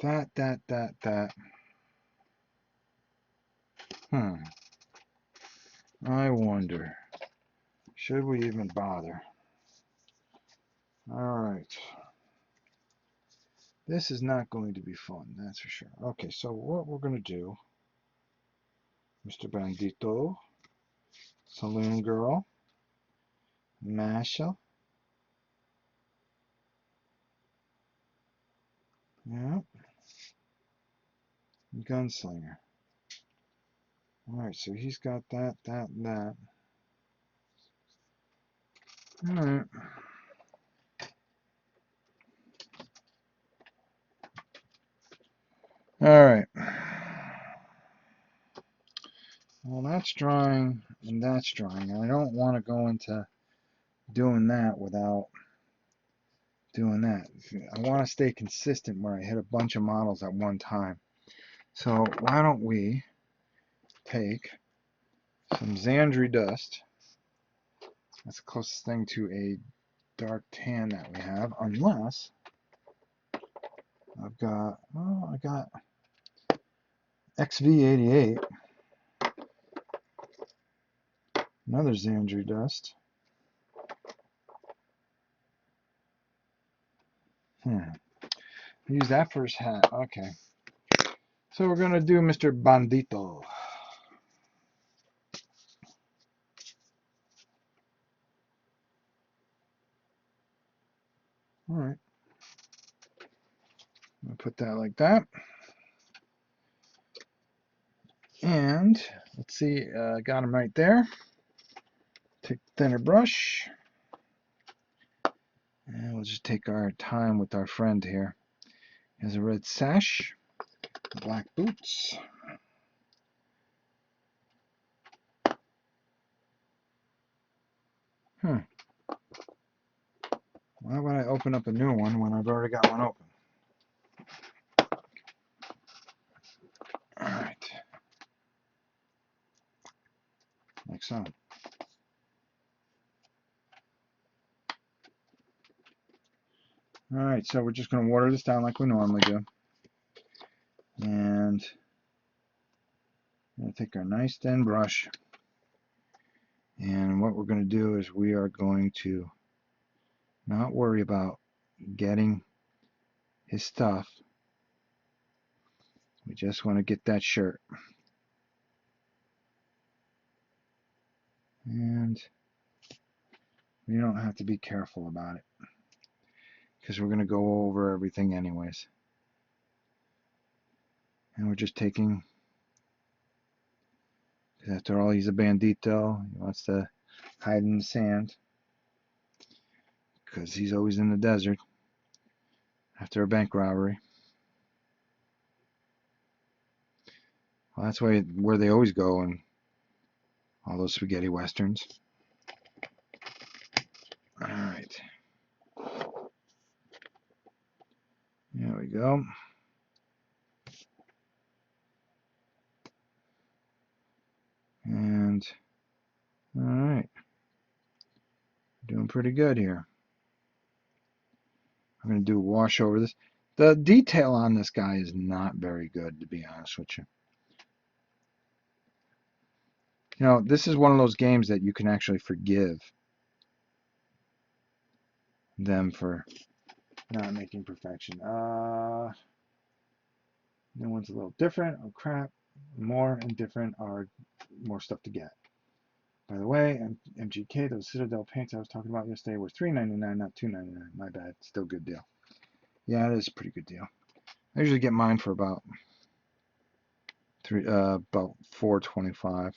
that. I wonder, should we even bother? All right. This is not going to be fun, that's for sure. Okay, so what we're going to do, Mr. Bandito, Saloon Girl, Masha, yeah, Gunslinger. All right, so he's got that, and that. All right. All right. Well, that's drawing, and that's drawing. I don't want to go into doing that without doing that. I want to stay consistent where I hit a bunch of models at one time. So why don't we take some Xandri dust. That's the closest thing to a dark tan that we have, unless I got XV88, another Xandri dust. Use that for his hat. Okay. So we're going to do Mr. Bandito. All right. I'll put that like that. And let's see, got him right there. Take the thinner brush. And we'll just take our time with our friend here. He has a red sash, black boots. Why would I open up a new one when I've already got one open? All right. Like so. All right, so we're just going to water this down like we normally do. And we'll take our nice thin brush. And what we're going to do is we are going to not worry about getting his stuff. We just want to get that shirt. And we don't have to be careful about it, because we're going to go over everything anyways. And we're just taking, because after all, he's a bandito. He wants to hide in the sand, because he's always in the desert after a bank robbery. Well, that's where they always go in all those spaghetti westerns. All right. There we go. And all right, doing pretty good here. I'm going to do a wash over this. The detail on this guy is not very good, to be honest with you. You know, this is one of those games that you can actually forgive them for not making perfection. New one's a little different. Oh crap. More and different are more stuff to get. By the way, MGK, those Citadel paints I was talking about yesterday were $3.99, not $2.99. My bad. Still a good deal. Yeah, it is a pretty good deal. I usually get mine for about about 425,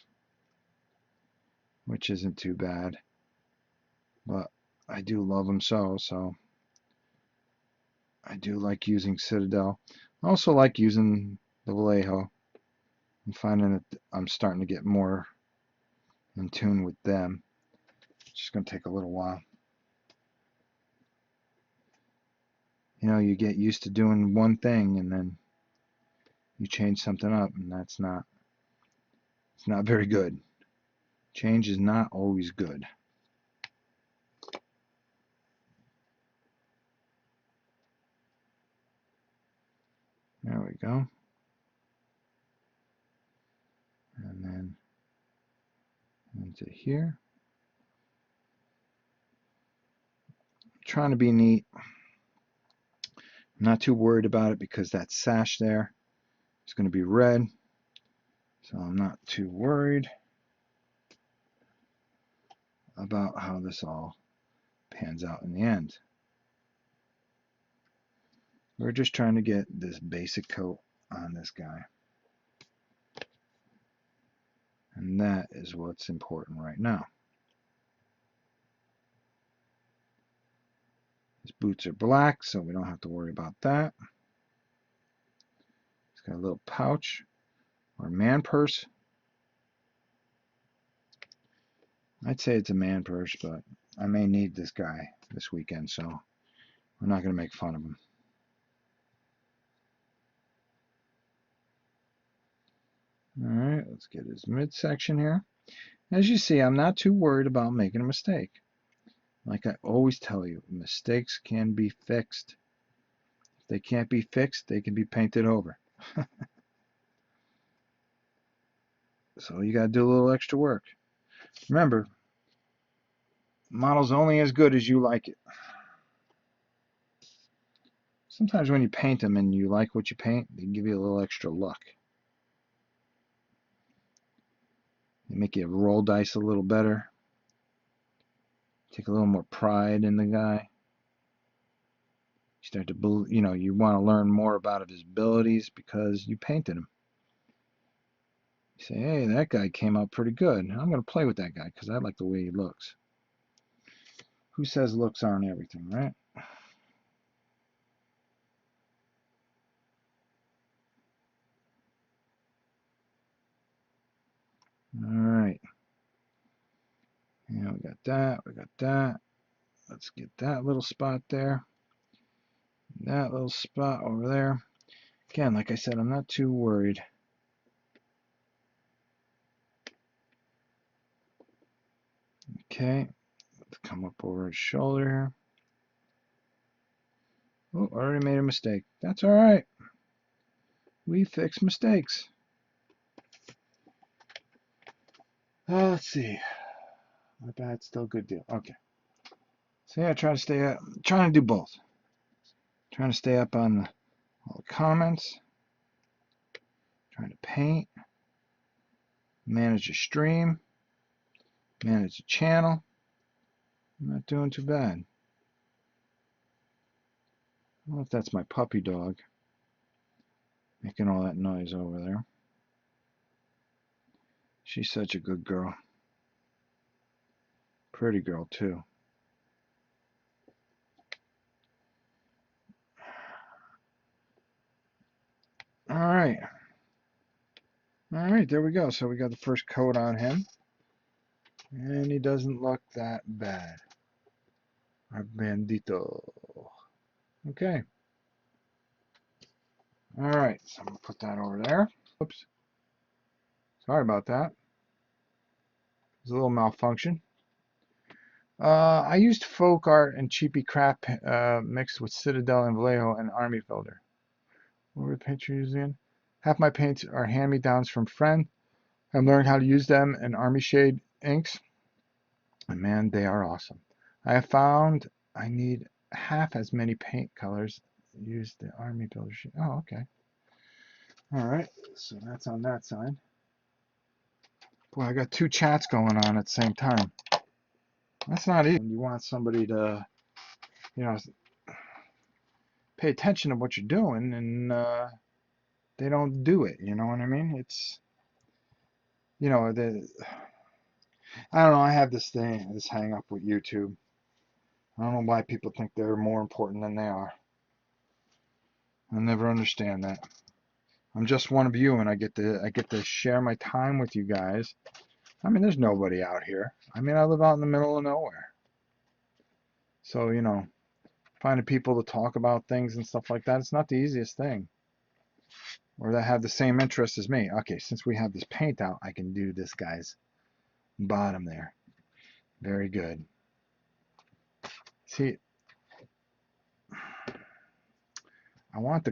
which isn't too bad. But I do love them so I do like using Citadel. I also like using the Vallejo. I'm finding that I'm starting to get more in tune with them. It's just going to take a little while. You know, you get used to doing one thing and then you change something up, and it's not very good. Change is not always good. There we go. And then into here. Trying to be neat. I'm not too worried about it because that sash there is going to be red. So I'm not too worried about how this all pans out in the end. We're just trying to get this basic coat on this guy. And that is what's important right now. His boots are black, so we don't have to worry about that. He's got a little pouch or man purse. I'd say it's a man purse, but I may need this guy this weekend, so we're not going to make fun of him. Alright, let's get his midsection here. As you see, I'm not too worried about making a mistake. Like I always tell you, mistakes can be fixed. If they can't be fixed, they can be painted over. So you got to do a little extra work. Remember, model's only as good as you like it. Sometimes when you paint them and you like what you paint, they give you a little extra luck. They make you roll dice a little better. Take a little more pride in the guy. You start to, you want to learn more about his abilities because you painted him. You say, hey, that guy came out pretty good. I'm going to play with that guy because I like the way he looks. Who says looks aren't everything, right? All right. Yeah, we got that. We got that. Let's get that little spot there. That little spot over there. Again, like I said, I'm not too worried. Okay. Let's come up over his shoulder here. Oh, already made a mistake. That's all right. We fix mistakes. Let's see. Not bad, still good deal. Okay. So yeah, trying to do both. Trying to stay up on all the comments. Trying to paint. Manage a stream. Manage a channel. I'm not doing too bad. I don't know if that's my puppy dog making all that noise over there. She's such a good girl. Pretty girl too. All right. All right, there we go. So we got the first coat on him. And he doesn't look that bad. Our bandito. Okay. All right, so I'm going to put that over there. Oops. Sorry about that. There's a little malfunction. I used folk art and cheapy crap mixed with Citadel and Vallejo and Army Builder. What were the paints you're using? Half my paints are hand-me-downs from friend. I'm learning how to use them in Army Shade inks. And man, they are awesome. I have found I need half as many paint colors. Use the Army Builder sheet. Oh, okay. All right, so that's on that side. Boy, I got two chats going on at the same time. That's not easy. You want somebody to, pay attention to what you're doing, and they don't do it. You know what I mean? It's, you know, I don't know. I have this hang up with YouTube. I don't know why people think they're more important than they are. I'll never understand that. I'm just one of you, and I get to share my time with you guys. I mean, there's nobody out here. I mean, I live out in the middle of nowhere. So, you know, finding people to talk about things and stuff like that, it's not the easiest thing. Or that have the same interests as me. Okay, since we have this paint out, I can do this guy's bottom there. Very good. See, I want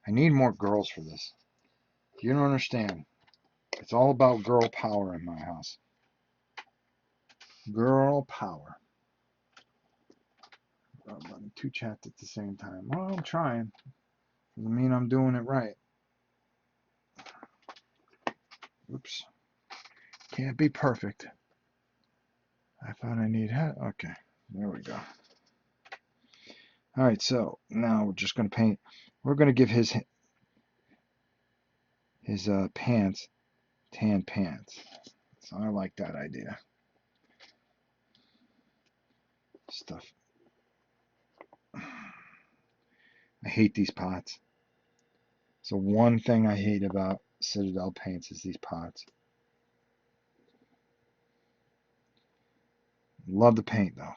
I need more girls for this. You don't understand. It's all about girl power in my house. Girl power. I'm running two chats at the same time. Well, I'm trying. Doesn't mean I'm doing it right. Oops. Can't be perfect. I thought I need hat. Okay. There we go. All right. So now we're just going to paint. We're going to give his pants tan pants. So I like that idea. Stuff. I hate these pots. So one thing I hate about Citadel paints is these pots. Love the paint though.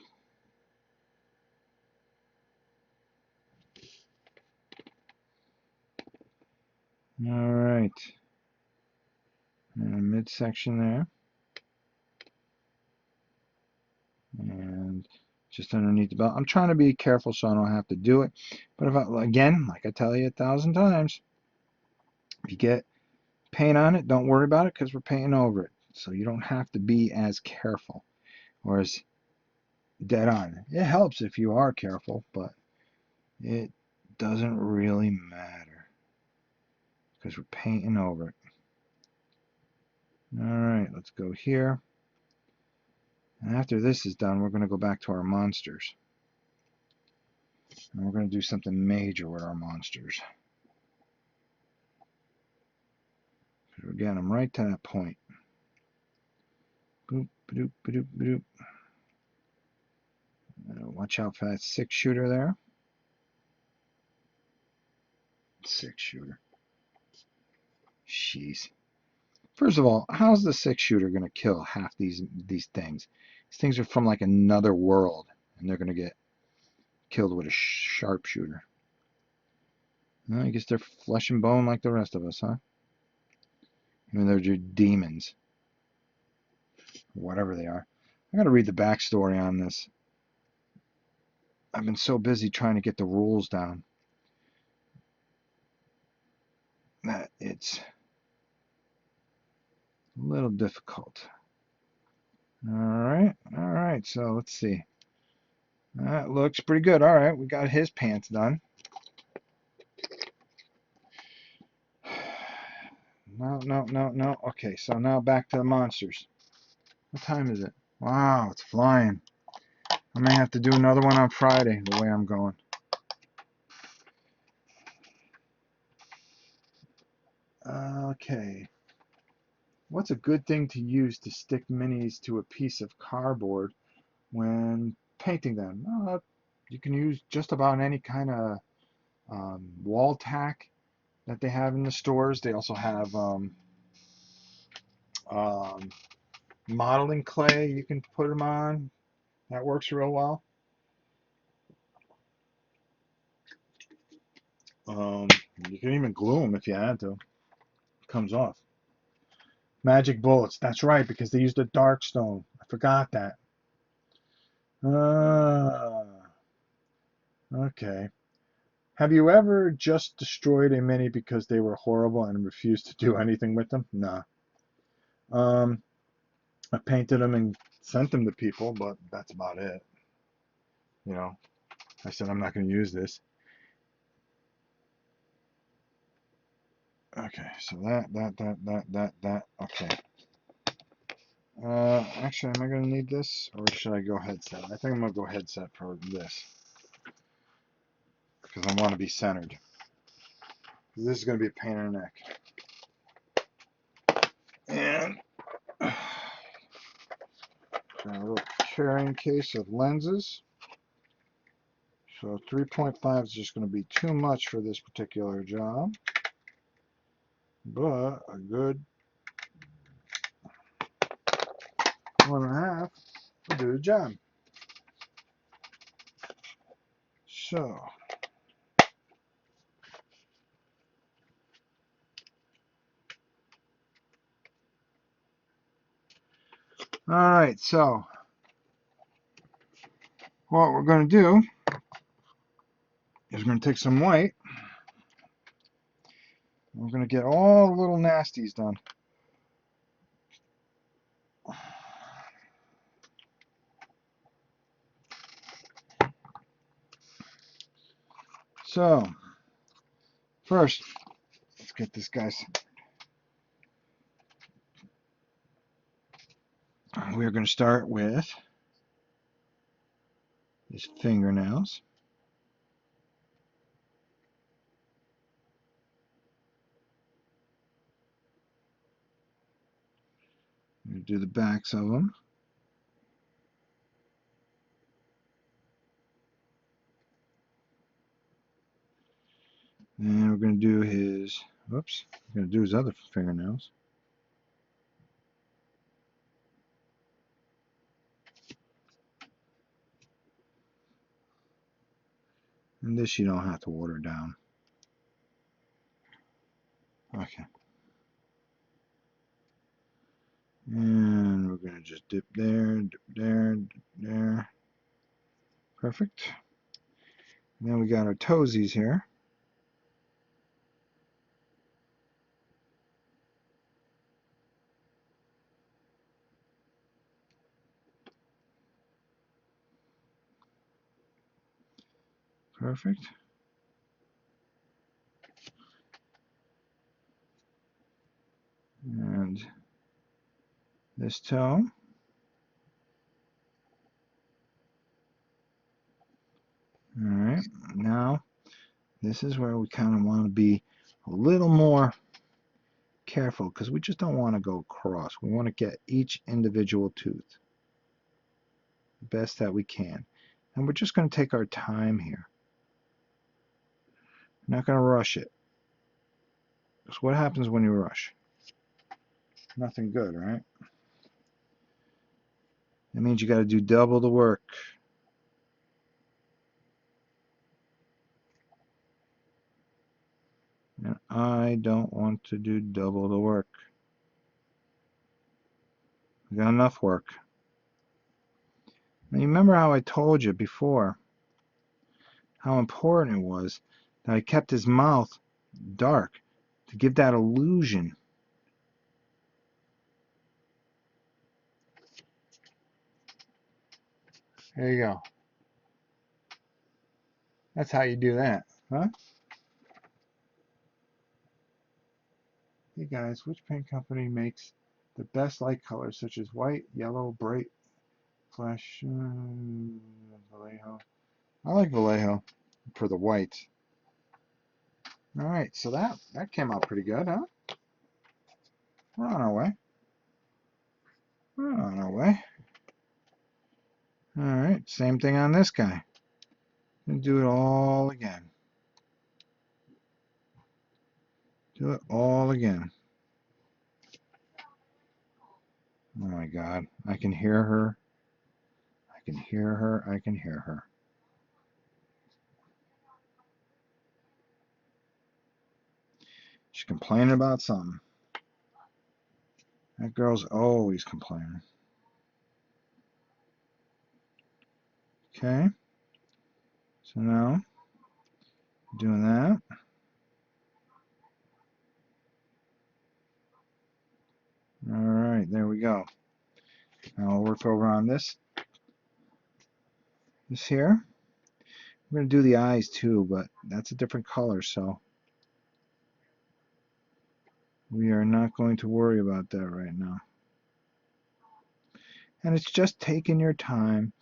All right. And midsection there. And just underneath the belt. I'm trying to be careful so I don't have to do it. But again, like I tell you 1,000 times, if you get paint on it, don't worry about it because we're painting over it. So you don't have to be as careful or as dead on. It helps if you are careful, but it doesn't really matter because we're painting over it. All right, let's go here. And after this is done, we're going to go back to our monsters. And we're going to do something major with our monsters. Again, I'm right to that point. Boop, boop, boop, boop. Watch out for that 6-shooter there. 6-shooter. Jeez. First of all, how's the 6-shooter going to kill half these things? These things are from like another world, and they're going to get killed with a sharpshooter. Well, I guess they're flesh and bone like the rest of us, huh? I mean, they're just demons. Whatever they are. I got to read the backstory on this. I've been so busy trying to get the rules down that it's a little difficult. All right, so let's see. That looks pretty good. All right, we got his pants done. No. Okay, so now back to the monsters. What time is it? Wow, it's flying. I may have to do another one on Friday, the way I'm going. Okay. What's a good thing to use to stick minis to a piece of cardboard when painting them? You can use just about any kind of wall tack that they have in the stores. They also have modeling clay you can put them on. That works real well. You can even glue them if you had to. It comes off. Magic bullets. That's right, because they used a dark stone. I forgot that. Okay. Have you ever just destroyed a mini because they were horrible and refused to do anything with them? Nah. I painted them and sent them to people, but that's about it. You know, I said I'm not going to use this. Okay, so that. Okay. Actually, am I going to need this, or should I go headset? I think I'm going to go headset for this, because I want to be centered. This is going to be a pain in the neck. And got a little carrying case of lenses. So 3.5 is just going to be too much for this particular job. But a good 1.5 will do the job. So, alright, so what we're going to do is we're going to take some white. We're going to get all the little nasties done. So, first, let's get this guy. We're going to start with his fingernails. We're going to do the backs of them. And we're going to do his, whoops, we're going to do his other fingernails. And this you don't have to water down. Okay. And we're going to just dip there, dip there, dip there. Perfect. And then we got our toesies here. Perfect. And this toe. Alright, now this is where we kind of want to be a little more careful because we just don't want to go across. We want to get each individual tooth the best that we can. And we're just going to take our time here. We're not going to rush it. Because what happens when you rush? Nothing good, right? That means you got to do double the work. And I don't want to do double the work. We got enough work. Now you remember how I told you before how important it was that I kept his mouth dark to give that illusion. There you go. That's how you do that, huh? Hey guys, which paint company makes the best light colors such as white, yellow, bright, flash, Vallejo? I like Vallejo for the white. Alright, so that came out pretty good, huh? We're on our way. We're on our way. Alright, same thing on this guy. And do it all again. Do it all again. Oh my God, I can hear her. I can hear her. I can hear her. She's complaining about something. That girl's always complaining. Okay. So now, doing that. All right, there we go. Now I'll work over on this. This here. I'm going to do the eyes too, but that's a different color, so we are not going to worry about that right now. And it's just taking your time,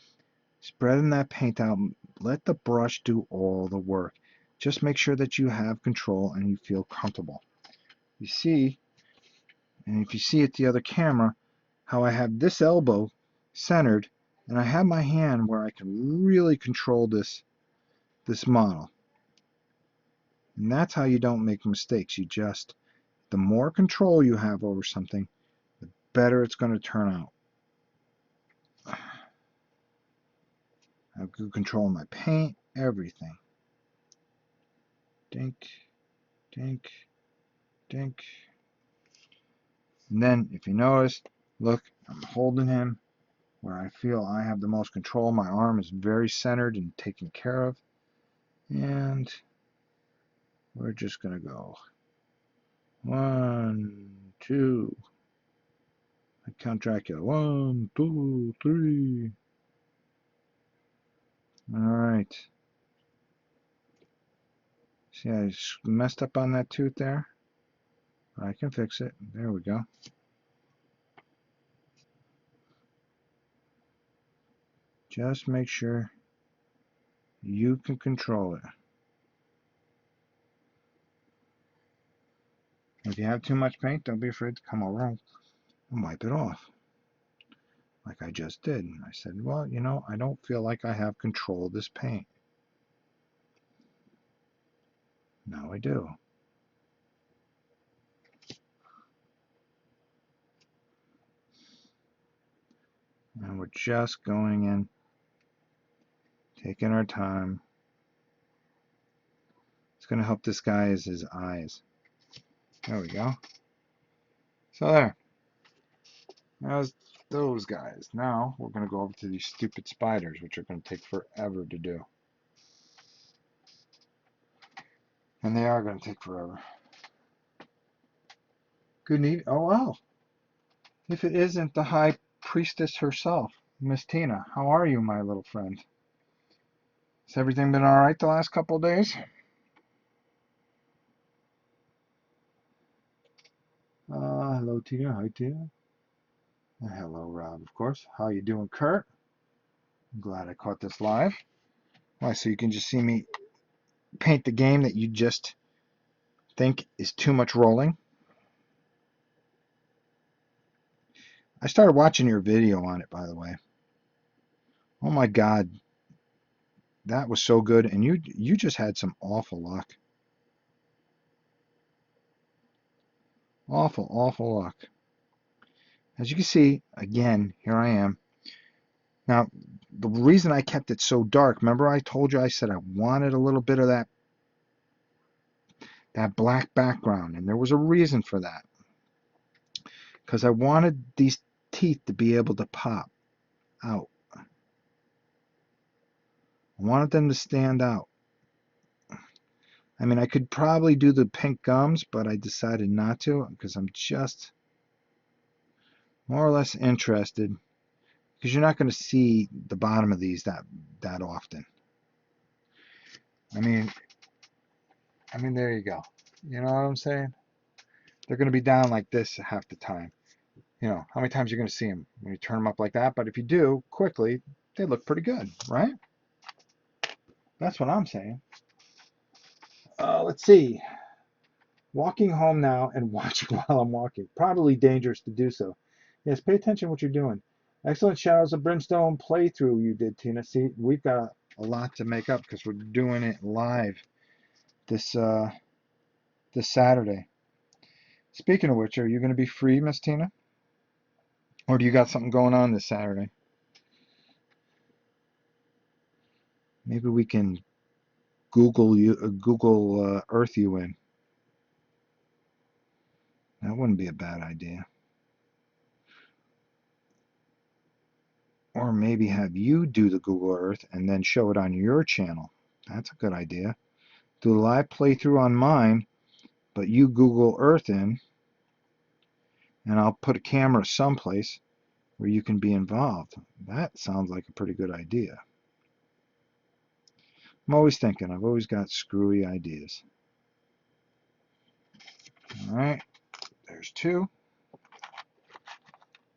spreading that paint out. Let the brush do all the work. Just make sure that you have control and you feel comfortable. You see, and if you see at the other camera, how I have this elbow centered, and I have my hand where I can really control this model. And that's how you don't make mistakes. You just, the more control you have over something, the better it's going to turn out. I have good control of my paint, everything. Dink, dink, dink. And then, if you notice, look, I'm holding him where I feel I have the most control. My arm is very centered and taken care of. And we're just going to go 1, 2. I count Dracula. 1, 2, 3. All right. See, I messed up on that tooth there. I can fix it. There we go. Just make sure you can control it. If you have too much paint, don't be afraid to come over and wipe it off. Like I just did. I said, well, you know, I don't feel like I have control of this paint. Now I do. And we're just going in, taking our time. It's going to help this guy is his eyes. There we go. So there. There's those guys. Now we're going to go over to these stupid spiders, which are going to take forever to do. And they are going to take forever. Good need. Oh, wow. If it isn't the high priestess herself, Miss Tina. How are you, my little friend? Has everything been all right the last couple of days? Hello, Tina. Hi, Tina. And hello, Rob, of course. How you doing, Kurt? I'm glad I caught this live. Why, so you can just see me paint the game that you just think is too much rolling? I started watching your video on it, by the way. Oh my God, that was so good, and you just had some awful luck. Awful, awful luck. As you can see, again, here I am. Now, the reason I kept it so dark, remember I told you I said I wanted a little bit of that black background, and there was a reason for that. Because I wanted these teeth to be able to pop out. I wanted them to stand out. I mean, I could probably do the pink gums, but I decided not to because I'm just more or less interested, because you're not going to see the bottom of these that often. I mean, there you go. You know what I'm saying? They're going to be down like this half the time. You know, how many times you're going to see them when you turn them up like that? But if you do quickly, they look pretty good, right? That's what I'm saying. Let's see. Walking home now and watching while I'm walking. Probably dangerous to do so. Yes, pay attention to what you're doing. Excellent Shadows of Brimstone playthrough you did, Tina. See, we've got a lot to make up because we're doing it live this Saturday. Speaking of which, are you going to be free, Miss Tina? Or do you got something going on this Saturday? Maybe we can Google Earth you in. That wouldn't be a bad idea. Or maybe have you do the Google Earth and then show it on your channel. That's a good idea. Do a live playthrough on mine, but you Google Earth in, and I'll put a camera someplace where you can be involved. That sounds like a pretty good idea. I'm always thinking. I've always got screwy ideas. All right, there's 2.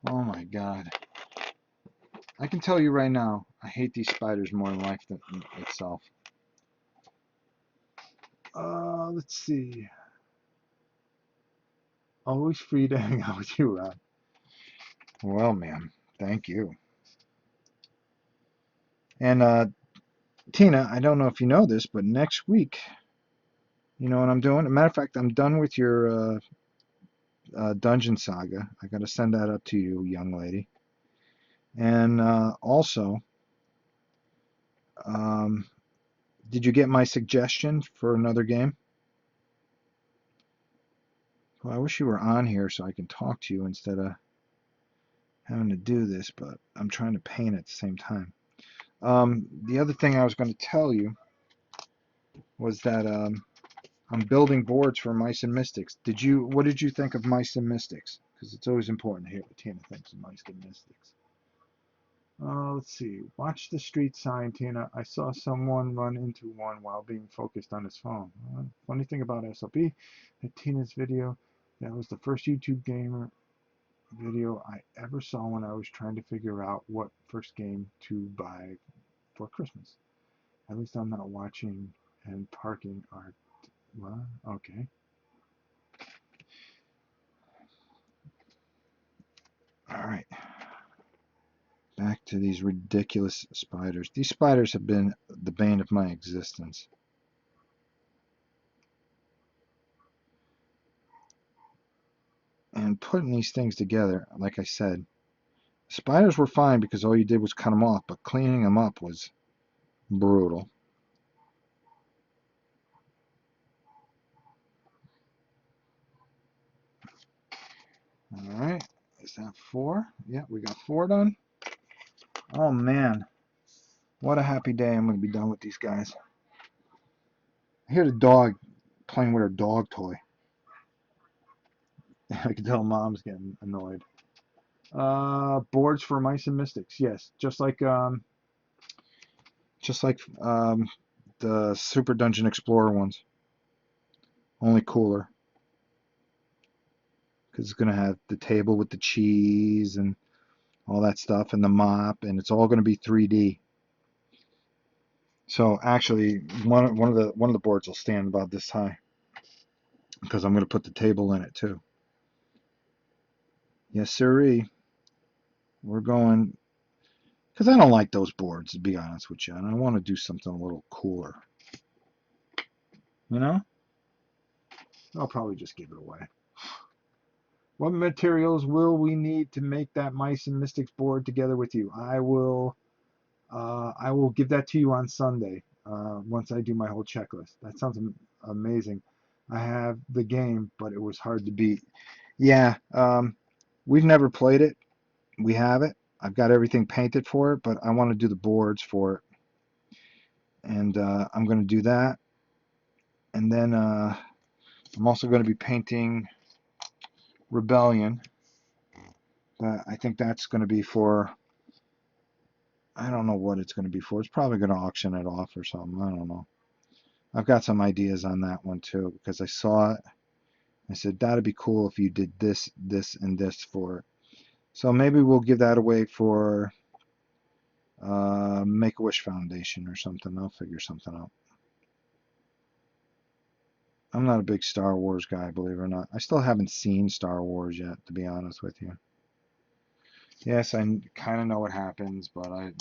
Oh my God. I can tell you right now, I hate these spiders more in life than itself. Let's see. Always free to hang out with you, Ron. Well, ma'am, thank you. And Tina, I don't know if you know this, but next week, you know what I'm doing? As a matter of fact, I'm done with your Dungeon Saga. I got to send that up to you, young lady. And also, um, did you get my suggestion for another game? Well, I wish you were on here so I can talk to you instead of having to do this, but I'm trying to paint at the same time. The other thing I was going to tell you was that I'm building boards for Mice and Mystics. What did you think of Mice and Mystics? Because it's always important to hear what Tina thinks of Mice and Mystics. Let's see. Watch the street sign, Tina. I saw someone run into one while being focused on his phone. Funny thing about SLP, at Tina's video, that was the first YouTube gamer video I ever saw when I was trying to figure out what first game to buy for Christmas. At least I'm not watching and parking art. Well, okay. All right. Back to these ridiculous spiders. These spiders have been the bane of my existence. And putting these things together, like I said, spiders were fine because all you did was cut them off, but cleaning them up was brutal. All right, is that 4? Yeah, we got 4 done. Oh man, what a happy day I'm going to be done with these guys. I hear the dog playing with her dog toy. I can tell mom's getting annoyed. Boards for Mice and Mystics. Yes, just like the Super Dungeon Explorer ones, only cooler. Because it's going to have the table with the cheese and all that stuff and the mop, and it's all going to be 3D. So actually, one of the boards will stand about this high because I'm going to put the table in it too. Yes, sirree. We're going because I don't like those boards, to be honest with you, and I want to do something a little cooler. You know? I'll probably just give it away. What materials will we need to make that Mice and Mystics board together with you? I will give that to you on Sunday once I do my whole checklist. That sounds amazing. I have the game, but it was hard to beat. Yeah, we've never played it. We have it. I've got everything painted for it, but I want to do the boards for it. And I'm going to do that. And then I'm also going to be painting Rebellion. But I think that's going to be for, I don't know what it's going to be for. It's probably going to auction it off or something. I don't know. I've got some ideas on that one too because I saw it. I said that'd be cool if you did this, this, and this for it. So maybe we'll give that away for Make-A-Wish Foundation or something. I'll figure something out. I'm not a big Star Wars guy, believe it or not. I still haven't seen Star Wars yet, to be honest with you. Yes, I kind of know what happens, but I,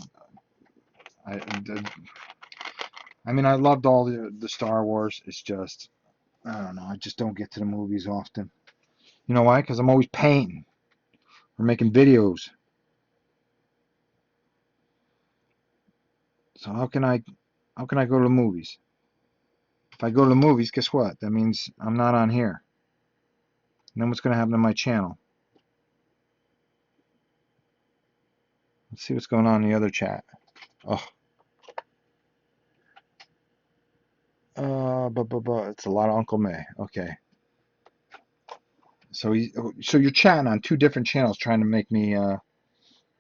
I mean, I loved all the Star Wars. It's just, I don't know. I just don't get to the movies often. You know why? Because I'm always painting or making videos. So how can I go to the movies? If I go to the movies, guess what? That means I'm not on here. And then what's going to happen to my channel? Let's see what's going on in the other chat. Oh, it's a lot of Uncle May. Okay. So you're chatting on 2 different channels trying to make me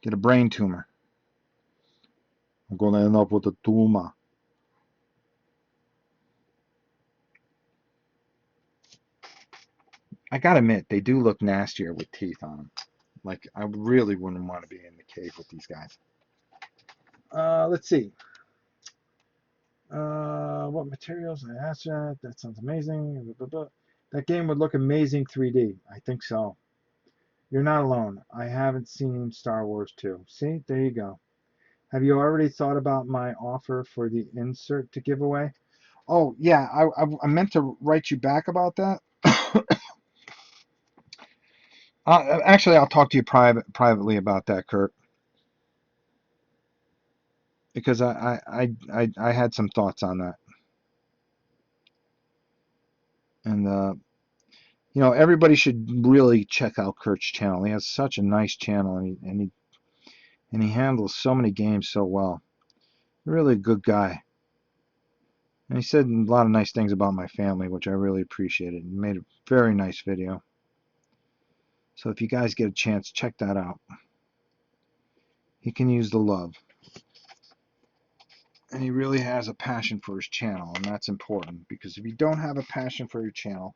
get a brain tumor. I'm going to end up with a tumor. I gotta admit, they do look nastier with teeth on them. Like, I really wouldn't want to be in the cave with these guys. Let's see. What materials? I asked that. That sounds amazing. Blah, blah, blah. That game would look amazing 3D. I think so. You're not alone. I haven't seen Star Wars 2. See, there you go. Have you already thought about my offer for the insert to give away? Oh, yeah, I meant to write you back about that. Actually, I'll talk to you privately about that, Kurt, because I had some thoughts on that. And everybody should really check out Kurt's channel. He has such a nice channel, and he handles so many games so well. Really a good guy. And he said a lot of nice things about my family, which I really appreciated. He made a very nice video. So if you guys get a chance, check that out. He can use the love. And he really has a passion for his channel, and that's important, because if you don't have a passion for your channel,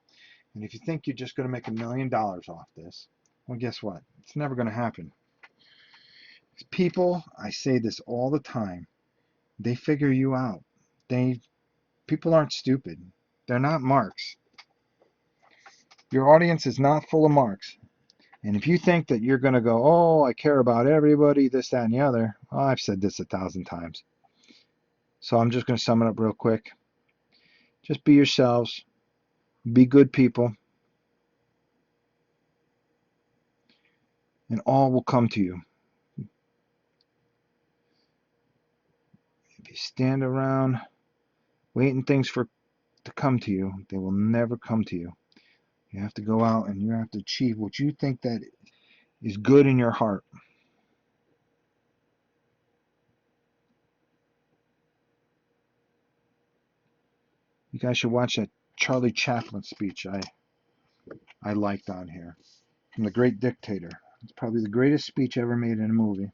and if you think you're just going to make $1 million off this, well, guess what? It's never going to happen. People, I say this all the time, they figure you out. People aren't stupid. They're not marks. Your audience is not full of marks. And if you think that you're going to go, oh, I care about everybody, this, that, and the other, well, I've said this 1,000 times. So I'm just going to sum it up real quick. Just be yourselves. Be good people. And all will come to you. If you stand around waiting things to come to you, they will never come to you. You have to go out and you have to achieve what you think that is good in your heart. You guys should watch that Charlie Chaplin speech I liked on here from The Great Dictator. It's probably the greatest speech ever made in a movie.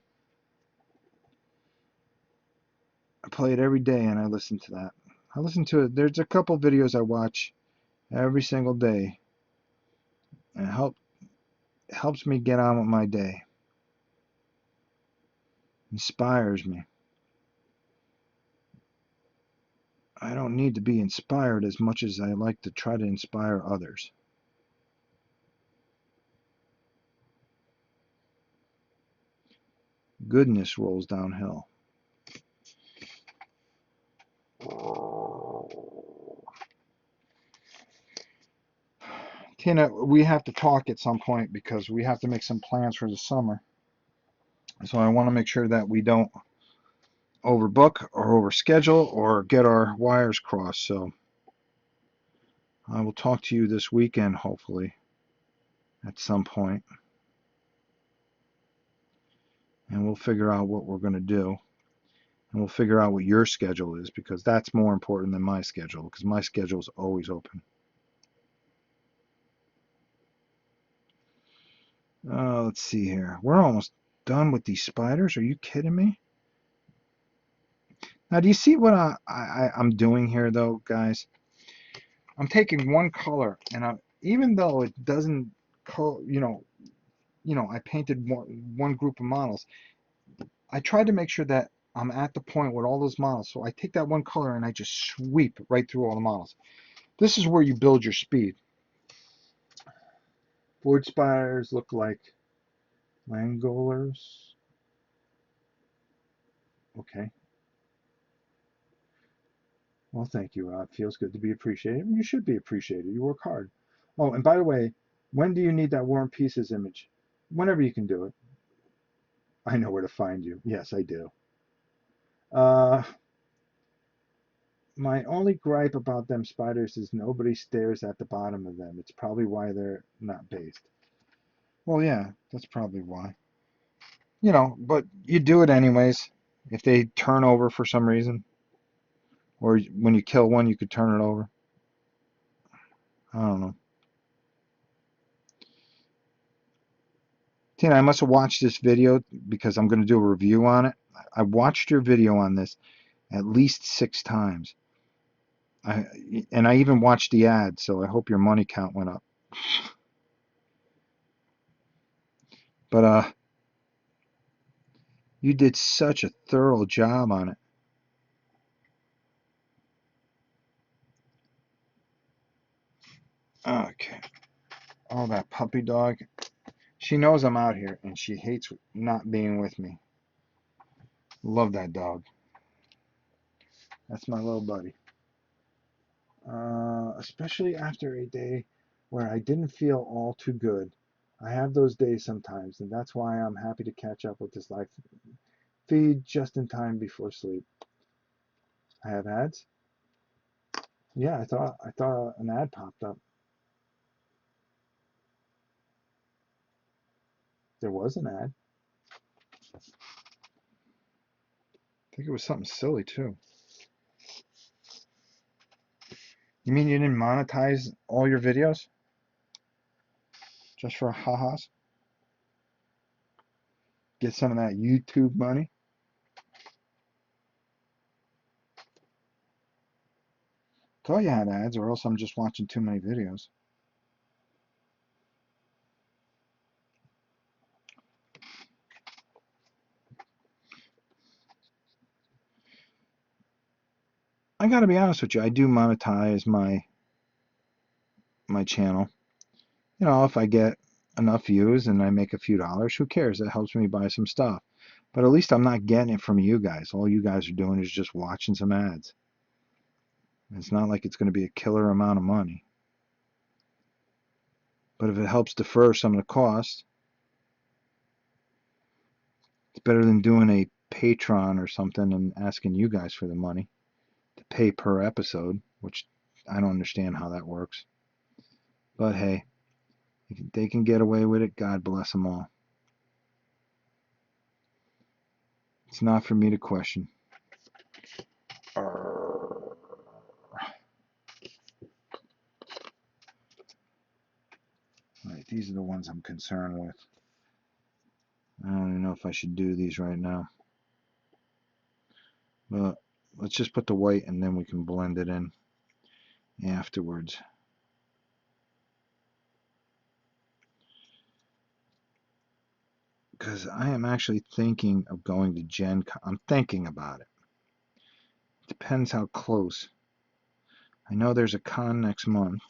I play it every day and I listen to that. I listen to it. There's a couple videos I watch every single day, and it helps me get on with my day. Inspires me. I don't need to be inspired as much as I like to try to inspire others. Goodness rolls downhill. Tina, we have to talk at some point because we have to make some plans for the summer. So I want to make sure that we don't overbook or overschedule or get our wires crossed. So I will talk to you this weekend, hopefully, at some point. And we'll figure out what we're going to do. And we'll figure out what your schedule is, because that's more important than my schedule, because my schedule is always open. Let's see here. We're almost done with these spiders. Are you kidding me? Now, do you see what I'm doing here, though, guys? I'm taking one color, and even though it doesn't, I painted one group of models. I tried to make sure that I'm at the point with all those models. So I take that one color and I just sweep right through all the models. This is where you build your speed. Wood spiders look like Langolers. Okay. Well, thank you. It feels good to be appreciated. You should be appreciated. You work hard. Oh, and by the way, when do you need that War and Pieces image? Whenever you can do it. I know where to find you. Yes, I do. My only gripe about them spiders is nobody stares at the bottom of them. It's probably why they're not based. Well, yeah, that's probably why. But you do it anyways. If they turn over for some reason, or when you kill one, you could turn it over. I don't know. Tina, I must have watched this video because I'm going to do a review on it. I watched your video on this at least 6 times. And I even watched the ad, so I hope your money count went up. But you did such a thorough job on it. Okay. Oh, that puppy dog. She knows I'm out here, and she hates not being with me. Love that dog. That's my little buddy. Especially after a day where I didn't feel all too good. I have those days sometimes, and that's why I'm happy to catch up with this live feed just in time before sleep. I have ads. Yeah, I thought an ad popped up. There was an ad. I think it was something silly too. You mean you didn't monetize all your videos just for ha-has? Get some of that YouTube money? Thought you had ads, or else I'm just watching too many videos. I gotta be honest with you, I do monetize my channel. You know, if I get enough views and I make a few dollars, who cares? It helps me buy some stuff. But at least I'm not getting it from you guys. All you guys are doing is just watching some ads. It's not like it's going to be a killer amount of money. But if it helps defer some of the costs, it's better than doing a Patreon or something and asking you guys for the money to pay per episode, which I don't understand how that works. But hey, if they can get away with it, God bless them all. It's not for me to question. All right, these are the ones I'm concerned with. I don't even know if I should do these right now. But let's just put the white and then we can blend it in afterwards. Because I am actually thinking of going to Gen Con. I'm thinking about it. Depends how close. I know there's a con next month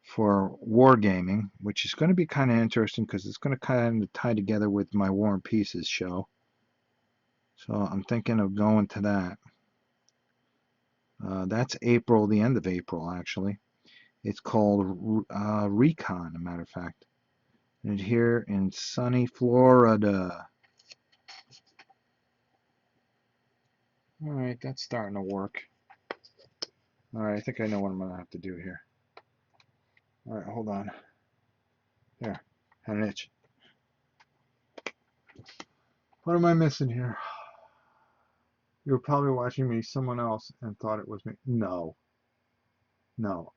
for wargaming, which is going to be kind of interesting because it's going to kind of tie together with my War and Pieces show. So I'm thinking of going to that. That's April, the end of April, actually. It's called Recon, a matter of fact. And here in sunny Florida. All right, that's starting to work. All right, I think I know what I'm going to have to do here. All right, hold on. There, had an itch. What am I missing here? You were probably watching me, someone else, and thought it was me. No, no.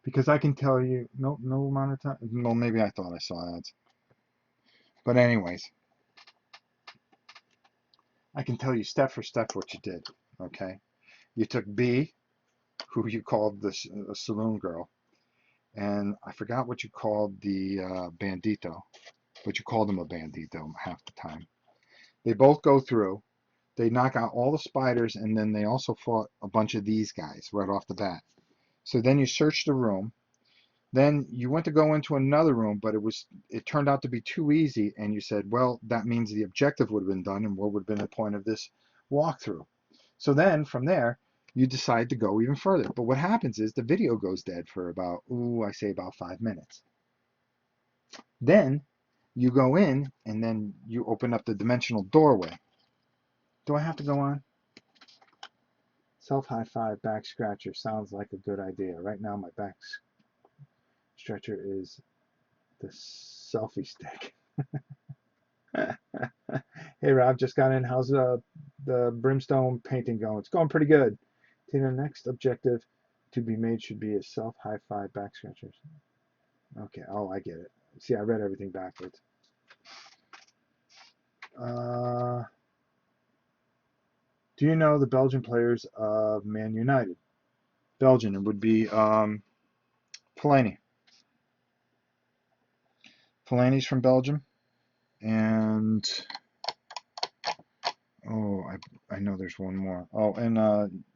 Because I can tell you, no amount of time. Well, maybe I thought I saw ads. But anyways, I can tell you step for step what you did, okay? You took B, who you called the saloon girl, and I forgot what you called the bandito, but you called him a bandito half the time. They both go through. They knock out all the spiders, and then they also fought a bunch of these guys right off the bat. So then you searched the room. Then you went to go into another room, but it turned out to be too easy, and you said, well, that means the objective would have been done, and what would have been the point of this walkthrough? So then from there, you decide to go even further. But what happens is the video goes dead for about, I say about 5 minutes. Then you go in, and then you open up the dimensional doorway. Do I have to go on? Self high five back scratcher sounds like a good idea. Right now my back stretcher is the selfie stick. Hey Rob, just got in. How's the brimstone painting going? It's going pretty good. The next objective to be made should be a self high five back scratchers. Okay, oh I get it. See, I read everything backwards. Do you know the Belgian players of Man United? Belgian, it would be Fellaini. Fellaini's from Belgium, and oh, I know there's one more. Oh, and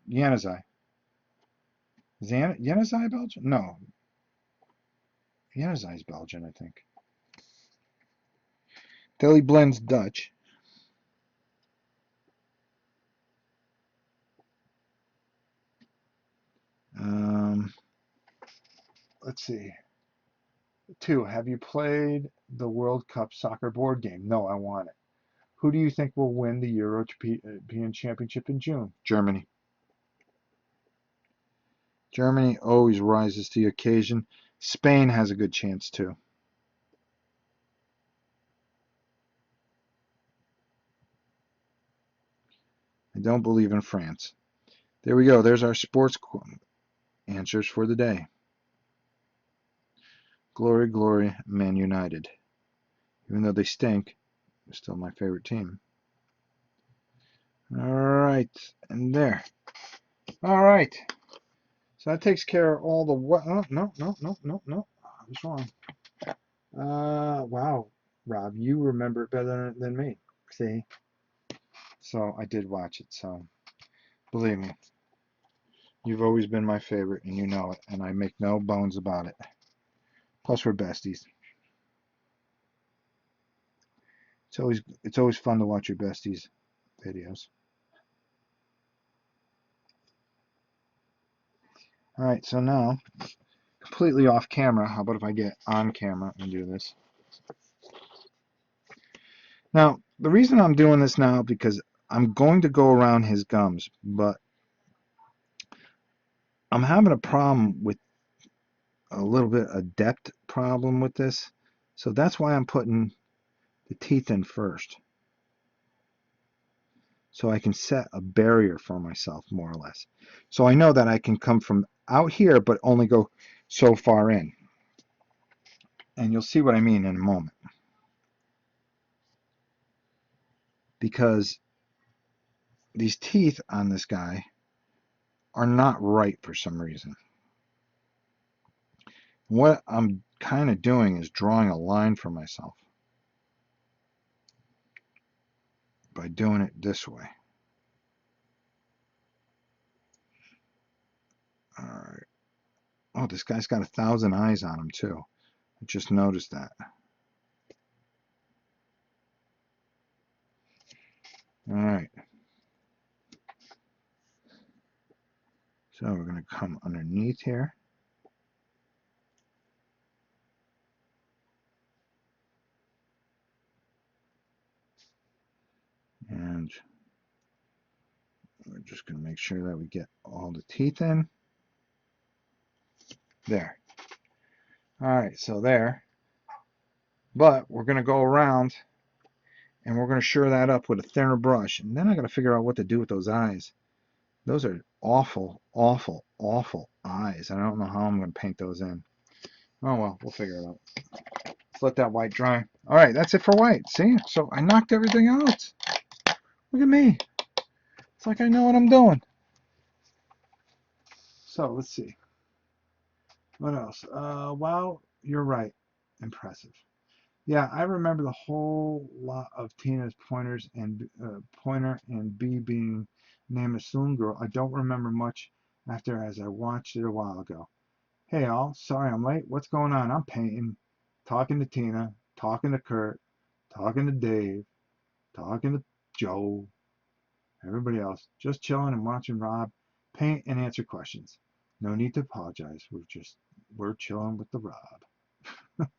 Januzaj. Januzaj Belgian? No, Januzaj's Belgian, I think. Daily Blend's Dutch. Um, let's see. 2. Have you played the World Cup soccer board game? No, I want it. Who do you think will win the European Championship in June? Germany. Germany always rises to the occasion. Spain has a good chance too. I don't believe in France. There we go. There's our sports answers for the day. Glory, glory, Man United. Even though they stink, they're still my favorite team. All right, and there. All right. So that takes care of all the what? Oh, no, no, no, no, no. I was wrong. Wow, Rob, you remember it better than me. See? So I did watch it. So believe me, you've always been my favorite, and you know it, and I make no bones about it. Plus, we're besties. It's always fun to watch your besties videos. All right, so now completely off camera. How about if I get on camera and do this? Now, the reason I'm doing this now because I'm going to go around his gums, but I'm having a problem with a little bit of depth problem with this. So that's why I'm putting the teeth in first. So I can set a barrier for myself, more or less. So I know that I can come from out here, but only go so far in. And you'll see what I mean in a moment. Because these teeth on this guy are not right for some reason. What I'm kind of doing is drawing a line for myself by doing it this way. All right. Oh, this guy's got 1,000 eyes on him too. I just noticed that. All right. So we're going to come underneath here. And we're just going to make sure that we get all the teeth in. There. All right, so there. But we're going to go around and we're going to shore that up with a thinner brush. And then I got to figure out what to do with those eyes. Those are awful, awful, awful eyes. I don't know how I'm going to paint those in. Oh well, we'll figure it out. Let's let that white dry. All right, that's it for white. See? So I knocked everything out. Look at me. It's like I know what I'm doing. So let's see. What else? Wow, you're right. Impressive. Yeah, I remember the whole lot of Tina's pointers and pointer and B being named a Saloon Girl. I don't remember much after as I watched it a while ago. Hey all, sorry I'm late. What's going on? I'm painting, talking to Tina, talking to Kurt, talking to Dave, talking to Joe, everybody else. Just chilling and watching Rob paint and answer questions. No need to apologize. We're chilling with the Rob.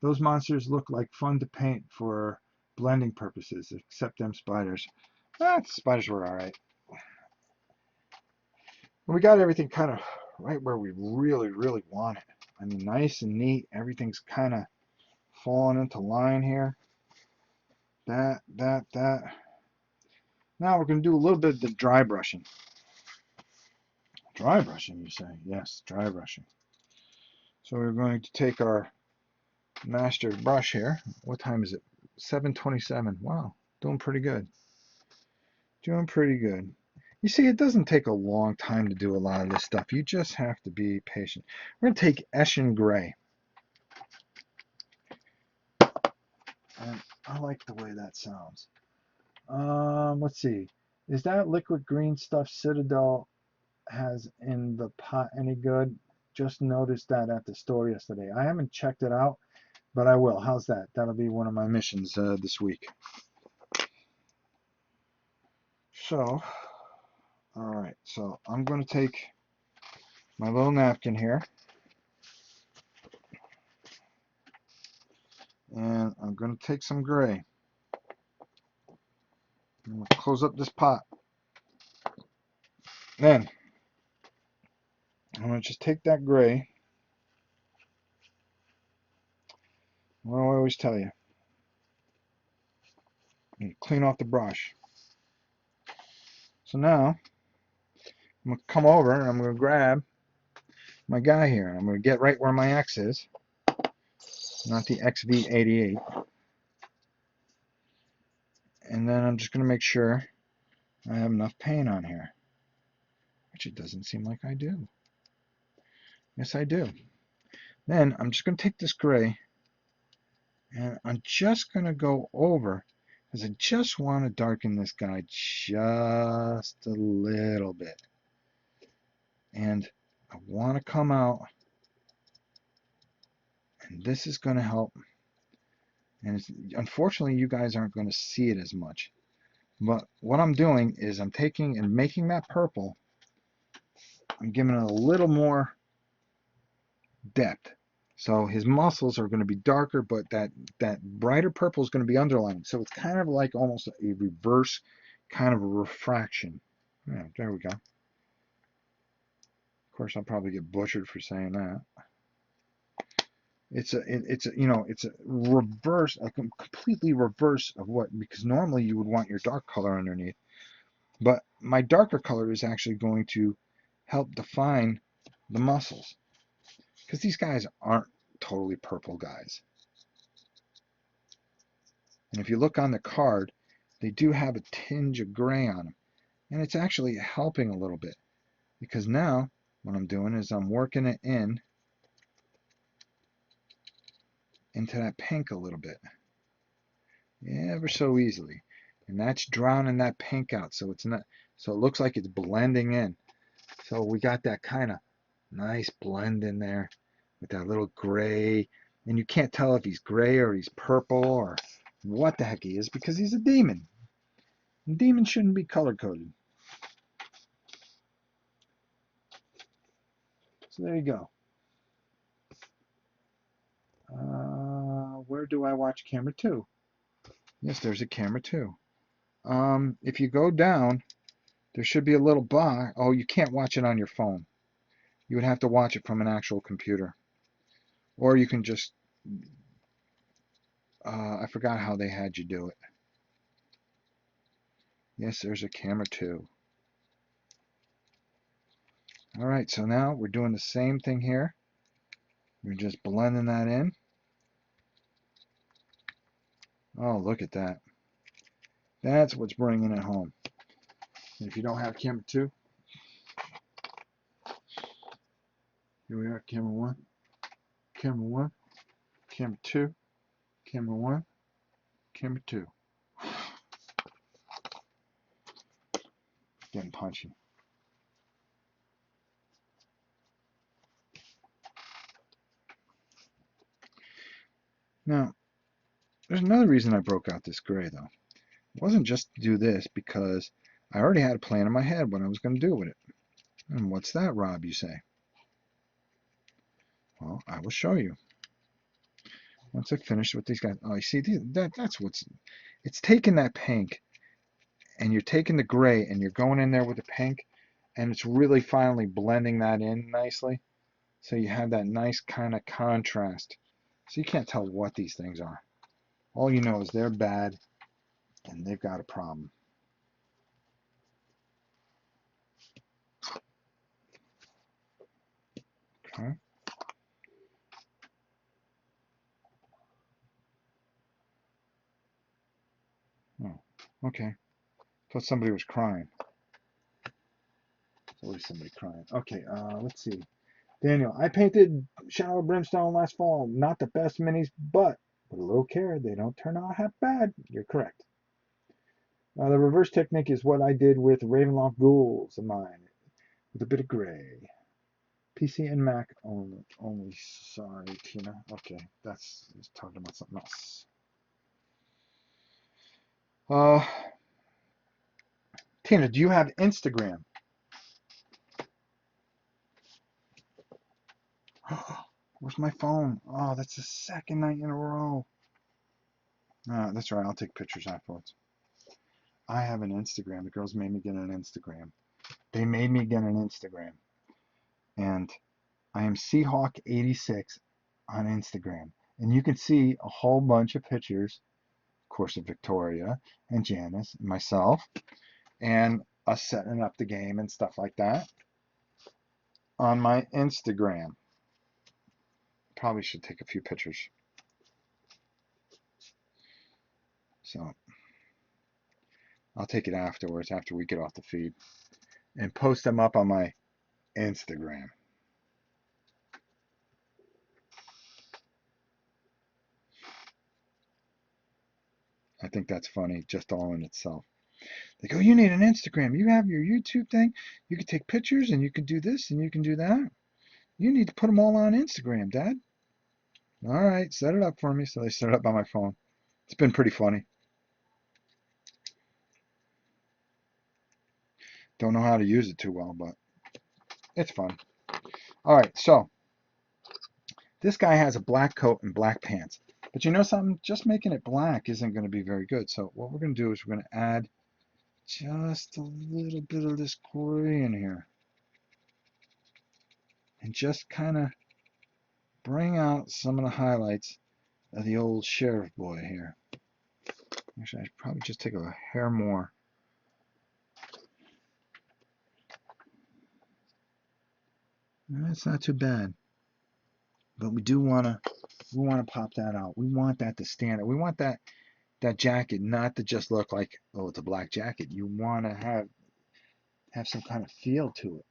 Those monsters look like fun to paint for blending purposes, except them spiders. The spiders were all right. We got everything kind of right where we really, really want it. I mean, nice and neat. Everything's kind of falling into line here. That. Now we're going to do a little bit of the dry brushing. Dry brushing, you say? Yes, dry brushing. So we're going to take our master brush here. What time is it? 7:27. Wow, doing pretty good. Doing pretty good. You see, it doesn't take a long time to do a lot of this stuff. You just have to be patient. We're going to take Eshin Gray. And I like the way that sounds. Let's see. Is that liquid green stuff Citadel has in the pot any good. Just noticed that at the store yesterday. I haven't checked it out, but I will. How's that? That'll be one of my missions this week. So, all right. So I'm going to take my little napkin here, and I'm going to take some gray. I'm going to close up this pot. Then I'm going to just take that gray. What do I always tell you? And clean off the brush. So now I'm going to come over and I'm going to grab my guy here. I'm going to get right where my X is, not the XV88. And then I'm just going to make sure I have enough paint on here, which it doesn't seem like I do. Yes, I do. Then I'm just going to take this gray and I'm just going to go over because I just want to darken this guy just a little bit. And I want to come out, and this is going to help. And unfortunately, you guys aren't going to see it as much. But what I'm doing is I'm taking and making that purple, I'm giving it a little more depth. So his muscles are going to be darker, but that brighter purple is going to be underlining. So it's kind of like almost a reverse kind of a refraction. Yeah, there we go. Of course, I'll probably get butchered for saying that. It's a reverse, a completely reverse of what, because normally you would want your dark color underneath. But my darker color is actually going to help define the muscles. Because these guys aren't totally purple guys. And if you look on the card, they do have a tinge of gray on them. And it's actually helping a little bit. Because now, what I'm doing is I'm working it into that pink a little bit. Ever so easily. And that's drowning that pink out. So it's not, so it looks like it's blending in. So we got that kind of nice blend in there with that little gray. And you can't tell if he's gray or he's purple or what the heck he is because he's a demon. And demons shouldn't be color coded. So there you go. Where do I watch camera 2? Yes, there's a camera 2. If you go down, there should be a little bar. Oh, you can't watch it on your phone. You would have to watch it from an actual computer. Or you can just, I forgot how they had you do it. Yes, there's a camera 2. All right, so now we're doing the same thing here. We're just blending that in. Oh, look at that. That's what's bringing it home. And if you don't have camera 2, here we are, camera 1, camera 1, camera 2, camera 1, camera 2. Getting punchy. Now, there's another reason I broke out this gray, though. It wasn't just to do this, because I already had a plan in my head what I was going to do with it. And what's that, Rob, you say? Well, I will show you. Once I finish with these guys. Oh, you see, that's what's... It's taking that pink, and you're taking the gray, and you're going in there with the pink, and it's really finally blending that in nicely. So you have that nice kind of contrast. So you can't tell what these things are. All you know is they're bad, and they've got a problem. Okay. Oh, okay. Thought somebody was crying. It's always somebody crying. Okay, let's see. Daniel, I painted Shallow Brimstone last fall. Not the best minis, but with a little care, they don't turn out half bad. You're correct. The reverse technique is what I did with Ravenloft Ghouls of mine. with a bit of gray. PC and Mac only. Only. Sorry, Tina. Okay, that's just talking about something else. Uh, Tina, do you have Instagram? Where's my phone? Oh, that's the second night in a row. That's right. I'll take pictures afterwards. I have an Instagram. The girls made me get an Instagram. They made me get an Instagram. And I am Seahawk86 on Instagram. And you can see a whole bunch of pictures, of course, of Victoria and Janice and myself, and us setting up the game and stuff like that on my Instagram. Probably should take a few pictures. So I'll take it afterwards, after we get off the feed, and post them up on my Instagram. I think that's funny, just all in itself. They go, you need an Instagram. You have your YouTube thing. You can take pictures and you can do this and you can do that. You need to put them all on Instagram, Dad. All right, set it up for me. So they set it up on my phone. It's been pretty funny. Don't know how to use it too well, but it's fun. All right, so this guy has a black coat and black pants. But you know something? Just making it black isn't going to be very good. So what we're going to do is we're going to add just a little bit of this gray in here. And just kind of bring out some of the highlights of the old sheriff boy here. Actually, I should probably just take a hair more. That's not too bad. But we want to pop that out. We want that to stand out. We want that jacket not to just look like, oh, it's a black jacket. You want to have some kind of feel to it.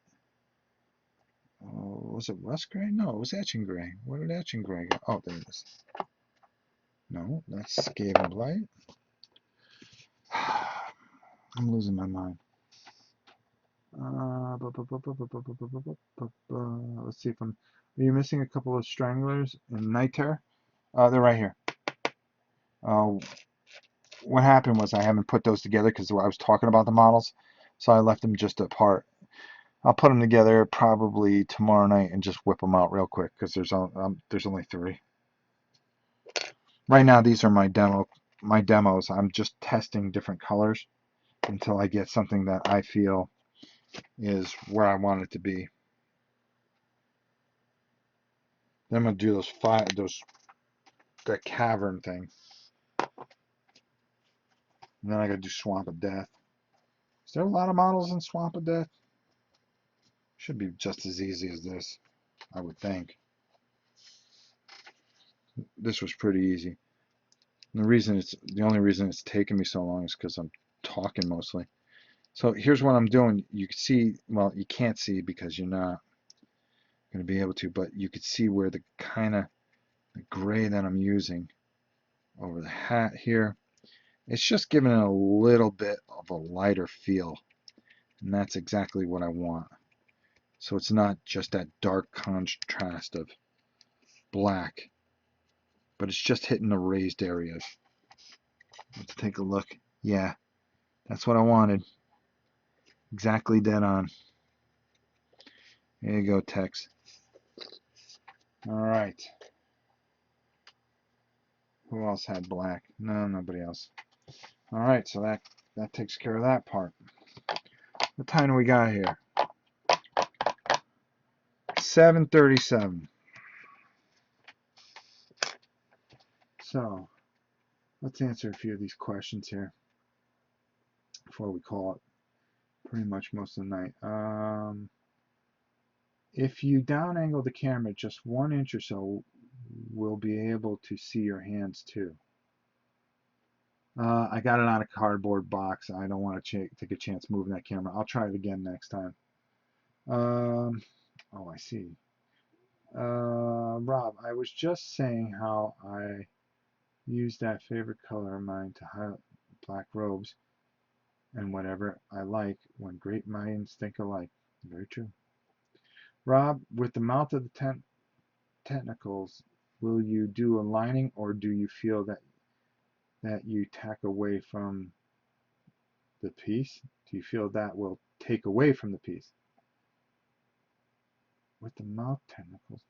Oh, was it rust gray? No, it was etching gray. Where did etching gray go? Oh, there it is. No, that's Skaven Blight. I'm losing my mind. Let's see if I'm. Are you missing a couple of stranglers in Night Terror? They're right here. What happened was I haven't put those together because I was talking about the models, so I left them just apart. I'll put them together probably tomorrow night and just whip them out real quick because there's only 3. Right now, these are my demos. I'm just testing different colors until I get something that I feel is where I want it to be. Then I'm gonna do that cavern thing. And then I gotta do Swamp of Death. Is there a lot of models in Swamp of Death? Should be just as easy as this, I would think. This was pretty easy. And the only reason it's taken me so long is because I'm talking mostly. So here's what I'm doing. You can see, well, you can't see because you're not going to be able to, but you could see where the kind of gray that I'm using over the hat here. It's just giving it a little bit of a lighter feel. And that's exactly what I want. So it's not just that dark contrast of black, but it's just hitting the raised areas. Let's take a look. Yeah, that's what I wanted. Exactly dead on. There you go, Tex. All right. Who else had black? No, nobody else. All right, so that takes care of that part. What time do we got here? 7:37. So let's answer a few of these questions here before we call it pretty much most of the night. If you down angle the camera just 1 inch or so, we'll be able to see your hands too. I got it on a cardboard box. I don't want to take a chance moving that camera. I'll try it again next time. Oh, I see. Rob, I was just saying how I use that favorite color of mine to highlight black robes and whatever I like when great minds think alike. Very true. Rob, with the mouth of the tentacles, will you do a lining, or do you feel that you tack away from the piece? Do you feel that will take away from the piece? With the mouth tentacles.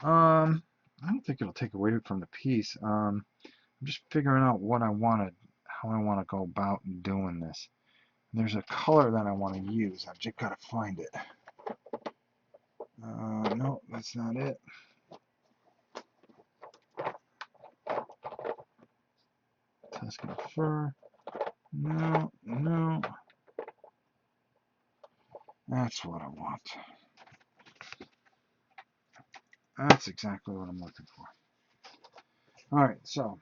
I don't think it'll take away from the piece. I'm just figuring out what I want to, how I want to go about doing this. There's a color that I want to use. I've just got to find it. No, that's not it. Tuscan fur. No, no. That's what I want. That's exactly what I'm looking for. All right, so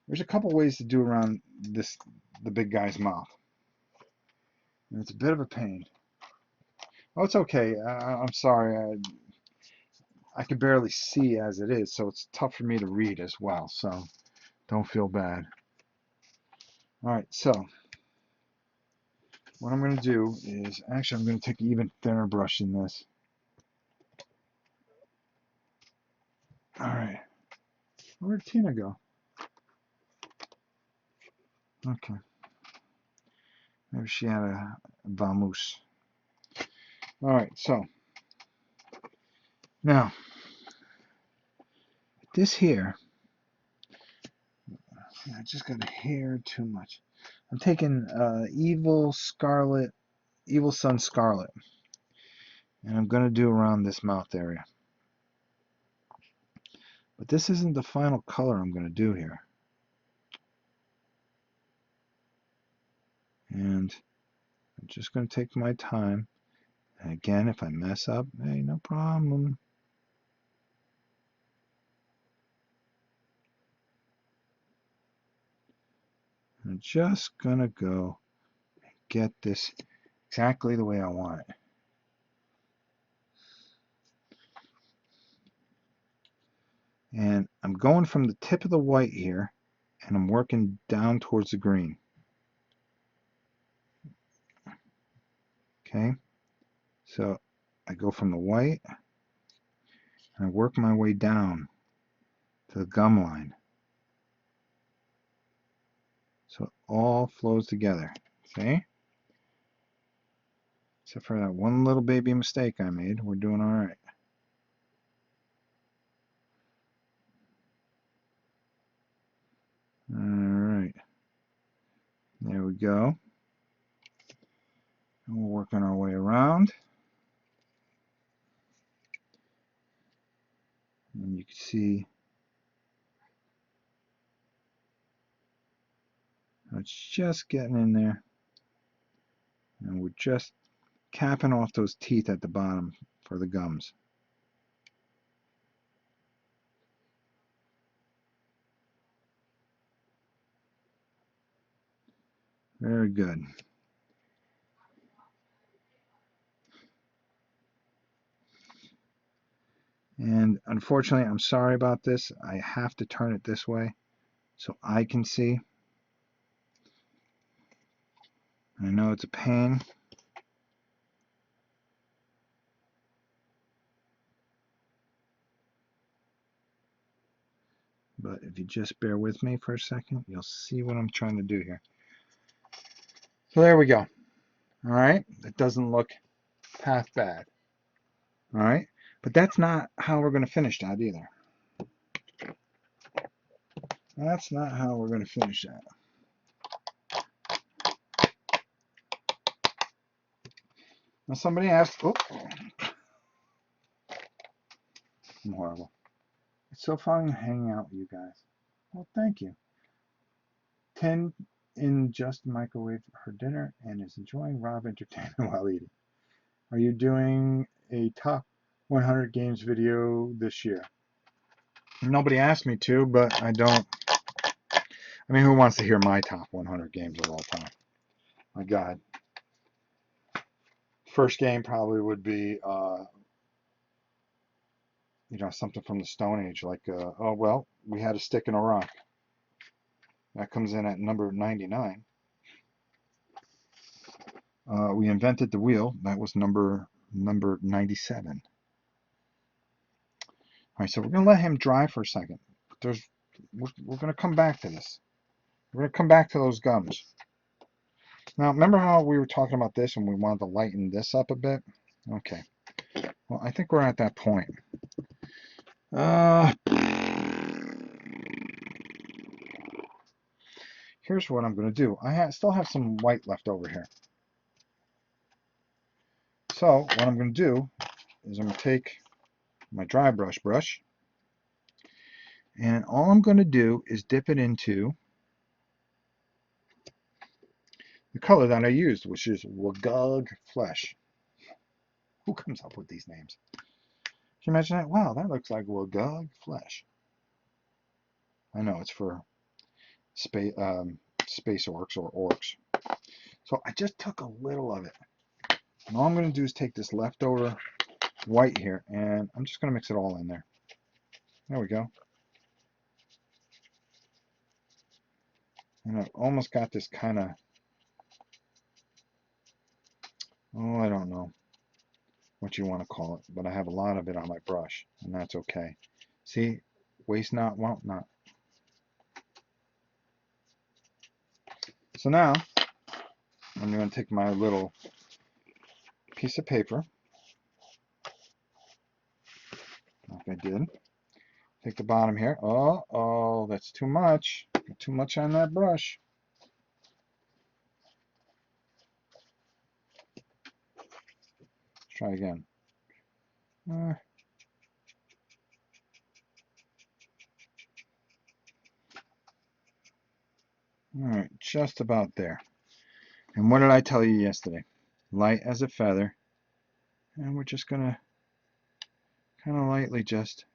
there's a couple ways to do around the big guy's mouth. And it's a bit of a pain. Oh, it's okay. I'm sorry. I can barely see as it is, so it's tough for me to read as well. So don't feel bad. All right, so what I'm going to do is, actually, I'm going to take an even thinner brush in this. All right. Where'd Tina go? Okay. Maybe she had a vamoose. All right, so now this here, I just got a hair too much. I'm taking Evil Sun Scarlet, and I'm going to do around this mouth area. But this isn't the final color I'm going to do here. And I'm just going to take my time. And again, if I mess up, hey, no problem. I'm just going to go and get this exactly the way I want it. And I'm going from the tip of the white here, and I'm working down towards the green. Okay, so I go from the white, and I work my way down to the gum line. So it all flows together. See? Except for that one little baby mistake I made, we're doing all right. All right. There we go. And we're working our way around. And you can see it's just getting in there. And we're just capping off those teeth at the bottom for the gums. Very good. And unfortunately, I'm sorry about this. I have to turn it this way so I can see. I know it's a pain. But if you just bear with me for a second, you'll see what I'm trying to do here. So there we go. All right. It doesn't look half bad. All right. But that's not how we're going to finish that either. That's not how we're going to finish that. Now somebody asked, oh, I'm horrible. It's so fun hanging out with you guys. Well, thank you. 10 in just microwave her dinner and is enjoying Rob entertainment while eating. Are you doing a top 100 games video this year? Nobody asked me to, but I don't. I mean, who wants to hear my top 100 games of all time? My God. First game probably would be, something from the Stone Age, like, oh, well, we had a stick and a rock. That comes in at number 99. We invented the wheel. That was number 97. All right, so we're going to let him dry for a second. We're going to come back to this. We're going to come back to those gums. Now, remember how we were talking about this and we wanted to lighten this up a bit? Okay. Well, I think we're at that point. Here's what I'm going to do. I still have some white left over here. So what I'm going to do is I'm going to take my dry brush, and all I'm going to do is dip it into the color that I used, which is Wagug Flesh. Who comes up with these names? Can you imagine that? Wow, that looks like Wagug Flesh. I know it's for space orcs or orcs. So I just took a little of it. And all I'm going to do is take this leftover white here, and I'm just going to mix it all in there. There we go. And I've almost got this kind of, oh, I don't know what you want to call it, but I have a lot of it on my brush, and that's okay. See, waste not, want not. So now, I'm going to take my little piece of paper, like I did. Take the bottom here. Oh, that's too much. Too much on that brush. Let's try again. All right, just about there. And what did I tell you yesterday? Light as a feather. And we're just going to kind of lightly just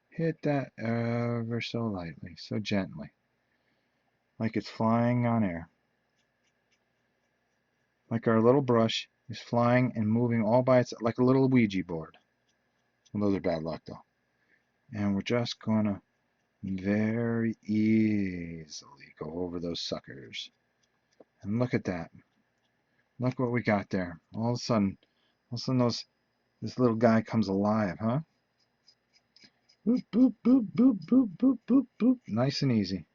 hit that ever so lightly, so gently, like it's flying on air. Like our little brush is flying and moving all by itself, like a little Ouija board. Well, those are bad luck, though. And we're just going to very easily go over those suckers. And look at that. Look what we got there. All of a sudden this little guy comes alive, huh? Boop, boop, boop, boop, boop, boop, boop, boop. Nice and easy.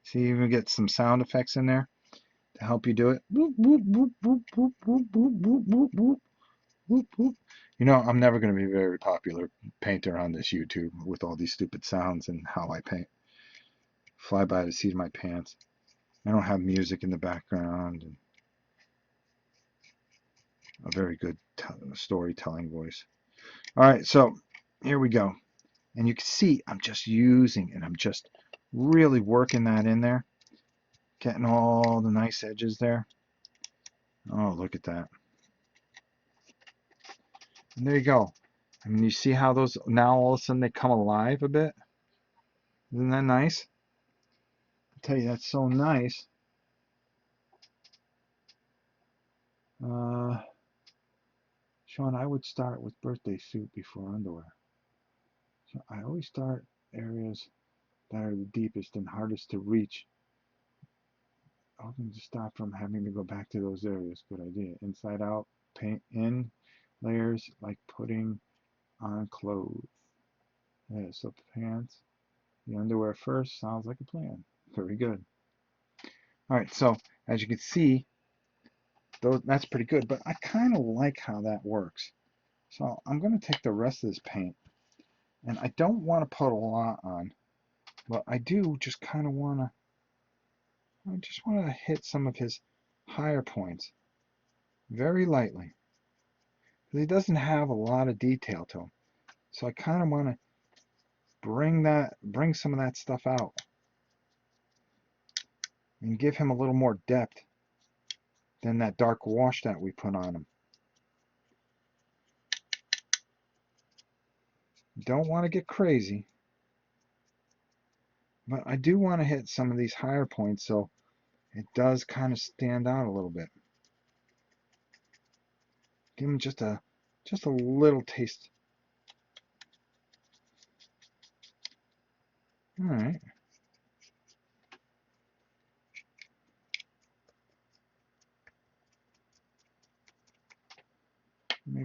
See, you even get some sound effects in there to help you do it. Boop, boop, boop, boop, boop, boop, boop, boop, boop, boop, boop, boop. You know, I'm never going to be a very popular painter on this YouTube with all these stupid sounds and how I paint. Fly by the seat of my pants. I don't have music in the background and a very good storytelling voice. All right, so here we go. And you can see I'm just using and I'm just really working that in there. Getting all the nice edges there. Oh, look at that. And there you go. I mean, you see how those, now all of a sudden they come alive a bit? Isn't that nice? I'll tell you, that's so nice. Sean, I would start with birthday suit before underwear. So I always start areas that are the deepest and hardest to reach, hoping to stop from having to go back to those areas. Good idea. Inside out, paint in layers like putting on clothes. Yeah, so pants, the underwear first, sounds like a plan. Very good. All right, so as you can see, that's pretty good, but I kind of like how that works. So I'm going to take the rest of this paint, and I don't want to put a lot on, but I do just kind of want to, I just want to hit some of his higher points very lightly. He doesn't have a lot of detail to him. So I kind of want to bring some of that stuff out and give him a little more depth than that dark wash that we put on him. Don't want to get crazy, but I do want to hit some of these higher points so it does kind of stand out a little bit. Give him just a little taste. All right.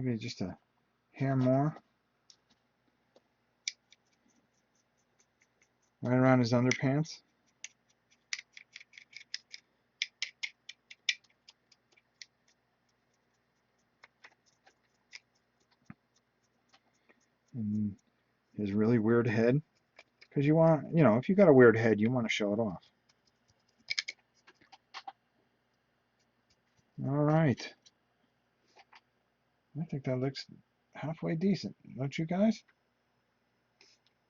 Maybe just a hair more. Right around his underpants. And his really weird head. Because you want, if you got a weird head, you want to show it off. All right. I think that looks halfway decent, don't you guys?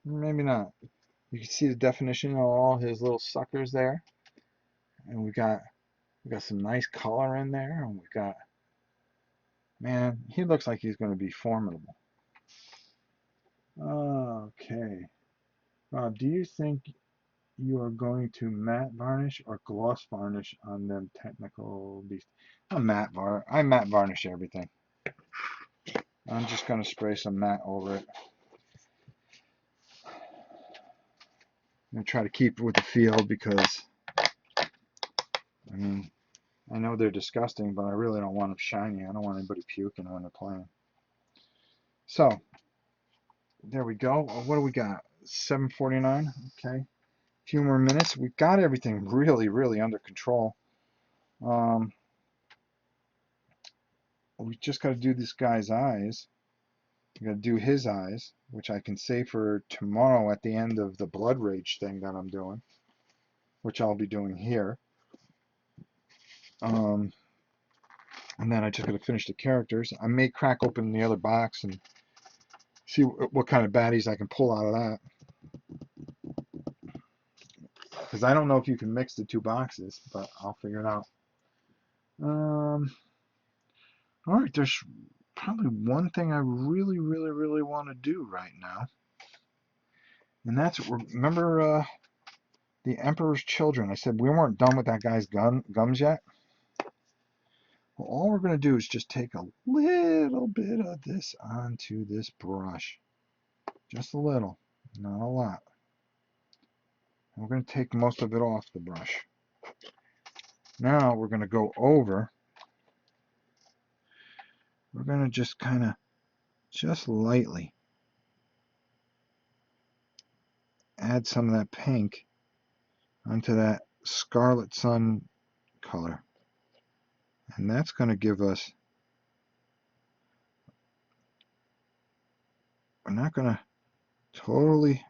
Maybe not. You can see the definition of all his little suckers there. And we got some nice color in there. And we got, man, he looks like he's going to be formidable. Okay. Rob, do you think you are going to matte varnish or gloss varnish on them technical beasts? I matte varnish everything. I'm just going to spray some matte over it. I'm going to try to keep it with the feel because, I mean, I know they're disgusting, but I really don't want them shiny. I don't want anybody puking when they're playing. So, there we go. What do we got? 7:49. Okay. A few more minutes. We've got everything really, really under control. We just got to do this guy's eyes. We got to do his eyes, which I can save for tomorrow at the end of the blood rage thing that I'm doing, which I'll be doing here. And then I just got to finish the characters. I may crack open the other box and see what kind of baddies I can pull out of that. Because I don't know if you can mix the two boxes, but I'll figure it out. All right, there's probably one thing I really, really, really want to do right now. And that's, remember the Emperor's Children? I said we weren't done with that guy's gums yet. Well, all we're going to do is just take a little bit of this onto this brush. Just a little, not a lot. And we're going to take most of it off the brush. Now we're going to go over. We're going to just kind of, just lightly, add some of that pink onto that Scarlet Sun color. And that's going to give us, we're not going to totally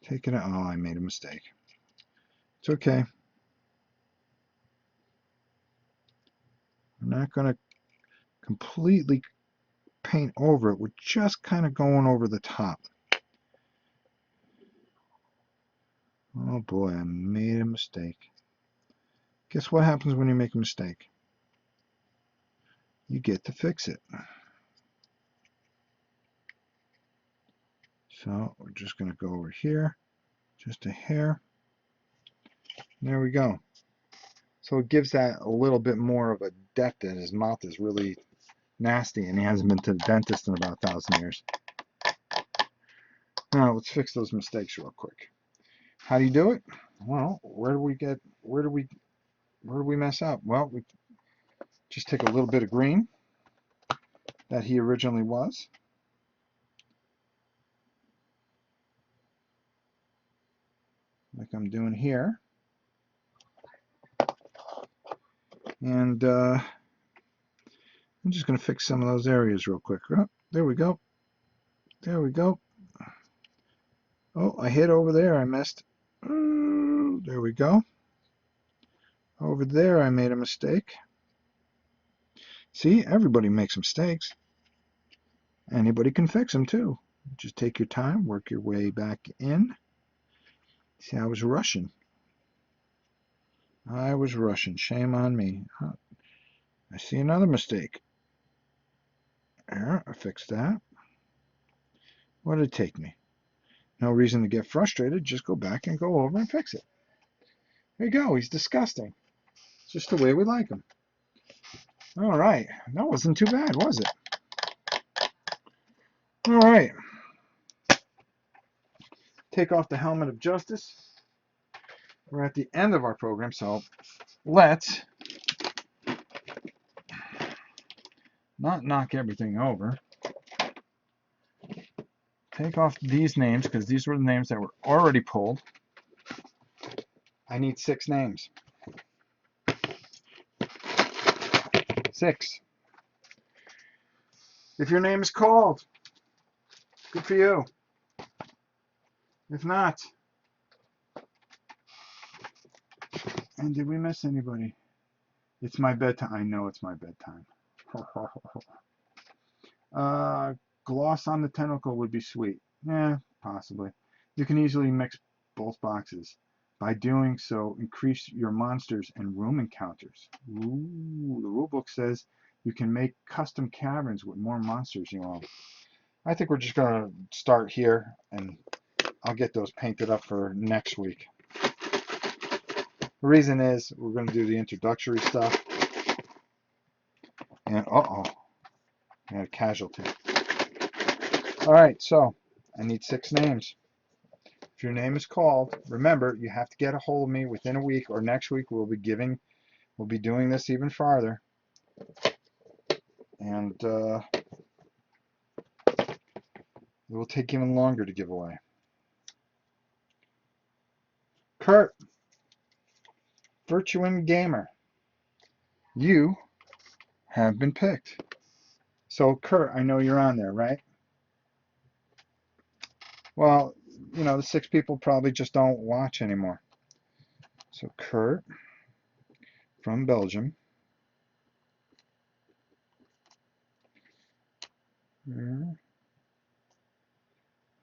take it out. Oh, I made a mistake. It's okay. We're not going to completely paint over it. We're just kind of going over the top. Oh boy, I made a mistake. Guess what happens when you make a mistake? You get to fix it. So we're just going to go over here, just a hair. There we go. So it gives that a little bit more of a depth that his mouth is really nasty and he hasn't been to the dentist in about 1,000 years. Now let's fix those mistakes real quick. How do you do it? Well, where do we mess up? Well, we just take a little bit of green that he originally was. Like I'm doing here. And I'm just going to fix some of those areas real quick. Oh, there we go. There we go. Oh, I hit over there. I missed. There we go. Over there, I made a mistake. See, everybody makes mistakes. Anybody can fix them too. Just take your time, work your way back in. See, I was rushing. I was rushing. Shame on me. I see another mistake. There, I fixed that. What did it take me? No reason to get frustrated. Just go back and go over and fix it. There you go. He's disgusting. It's just the way we like him. All right. That wasn't too bad, was it? All right. Take off the helmet of justice. We're at the end of our program, so let's not knock everything over. Take off these names because these were the names that were already pulled. I need 6 names. 6. If your name is called, good for you. If not, and did we miss anybody? It's my bedtime. I know it's my bedtime. Gloss on the tentacle would be sweet. Yeah, possibly. You can easily mix both boxes. By doing so, increase your monsters and room encounters. Ooh, the rulebook says you can make custom caverns with more monsters you own. I think we're just going to start here, and I'll get those painted up for next week. The reason is we're going to do the introductory stuff. And uh-oh, I had a casualty. All right, so I need 6 names. If your name is called, remember you have to get a hold of me within a week, or next week we'll be doing this even farther, and it will take even longer to give away. Kurt, Virtuin Gamer, you have been picked. So Kurt, I know you're on there, right? Well, you know, the 6 people probably just don't watch anymore. So Kurt from Belgium.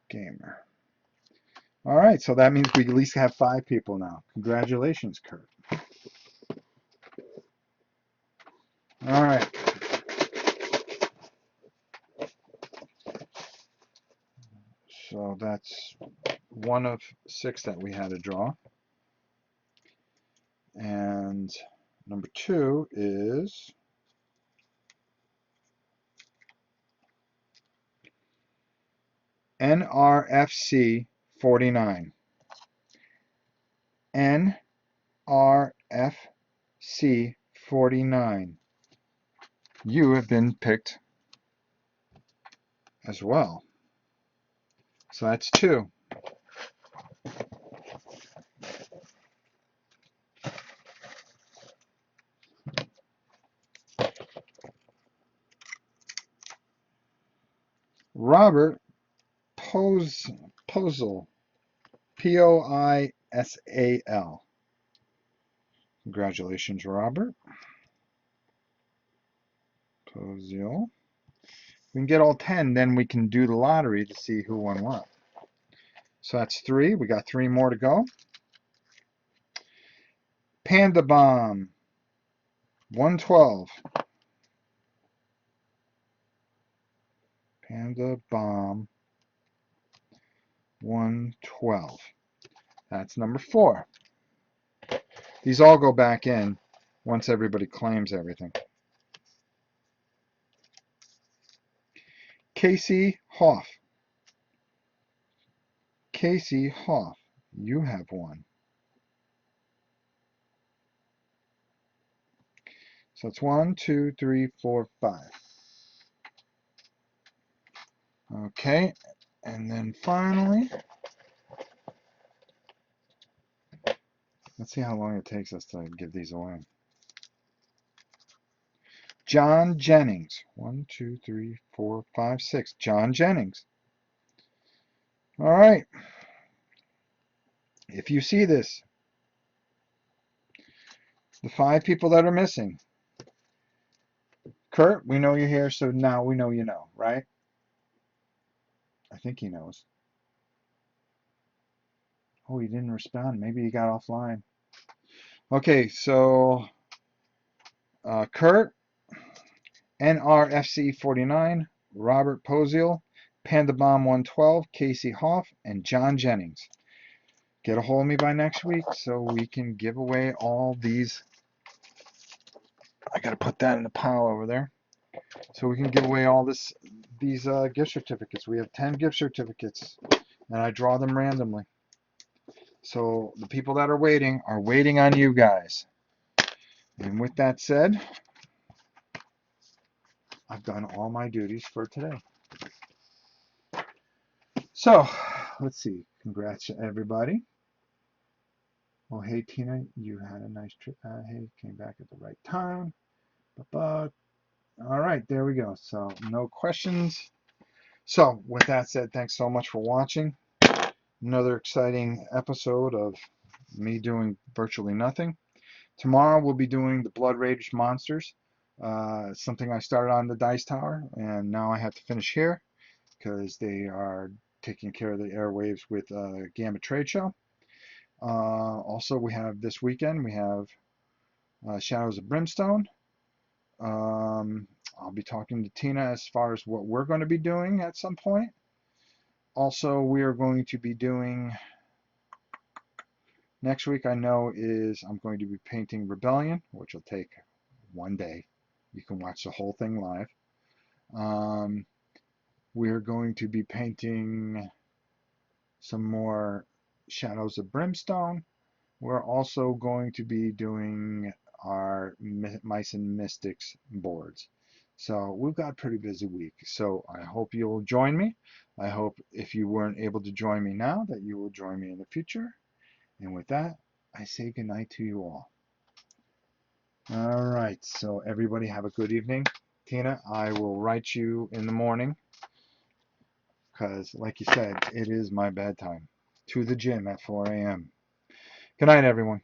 Gamer. All right, so that means we at least have 5 people now. Congratulations, Kurt. All right. So that's 1 of 6 that we had to draw. And number 2 is NRFC 49. NRFC 49. You have been picked as well. So that's 2. Robert Posel. Poisal. Congratulations, Robert. Posel. We can get all 10, then we can do the lottery to see who won what. So that's 3. We got 3 more to go. Panda Bomb 112. Panda Bomb 112. That's number 4. These all go back in once everybody claims everything. Casey Hoff. Casey Hoff, you have won. So it's 1, 2, 3, 4, 5. Okay, and then finally, let's see how long it takes us to give these away. John Jennings. 1, 2, 3, 4, 5, 6. John Jennings. All right. If you see this, the 5 people that are missing. Kurt, we know you're here, so now we know you know, right? I think he knows. Oh, he didn't respond. Maybe he got offline. Okay, so Kurt, NRFC 49, Robert Posiel, Panda Bomb 112, Casey Hoff, and John Jennings. Get a hold of me by next week so we can give away all these. I got to put that in the pile over there. So we can give away all these gift certificates. We have 10 gift certificates, and I draw them randomly. So the people that are waiting on you guys. And with that said, I've done all my duties for today. So, let's see. Congrats to everybody. Oh, hey, Tina, you had a nice trip. Hey, came back at the right time. But all right, there we go. So, no questions. So, with that said, thanks so much for watching. Another exciting episode of me doing virtually nothing. Tomorrow we'll be doing the Blood Rage monsters. Something I started on the Dice Tower, and now I have to finish here because they are taking care of the airwaves with Gamma Trade Show. Also, we have this weekend, we have Shadows of Brimstone. I'll be talking to Tina as far as what we're going to be doing at some point. Also, we are going to be doing, next week I know is I'm going to be painting Rebellion, which will take one day. You can watch the whole thing live. We're going to be painting some more Shadows of Brimstone. We're also going to be doing our Mice and Mystics boards. So we've got a pretty busy week. So I hope you'll join me. I hope if you weren't able to join me now that you will join me in the future. And with that, I say goodnight to you all. All right. So everybody have a good evening. Tina, I will write you in the morning because, like you said, it is my bedtime. To the gym at 4 a.m. Good night, everyone.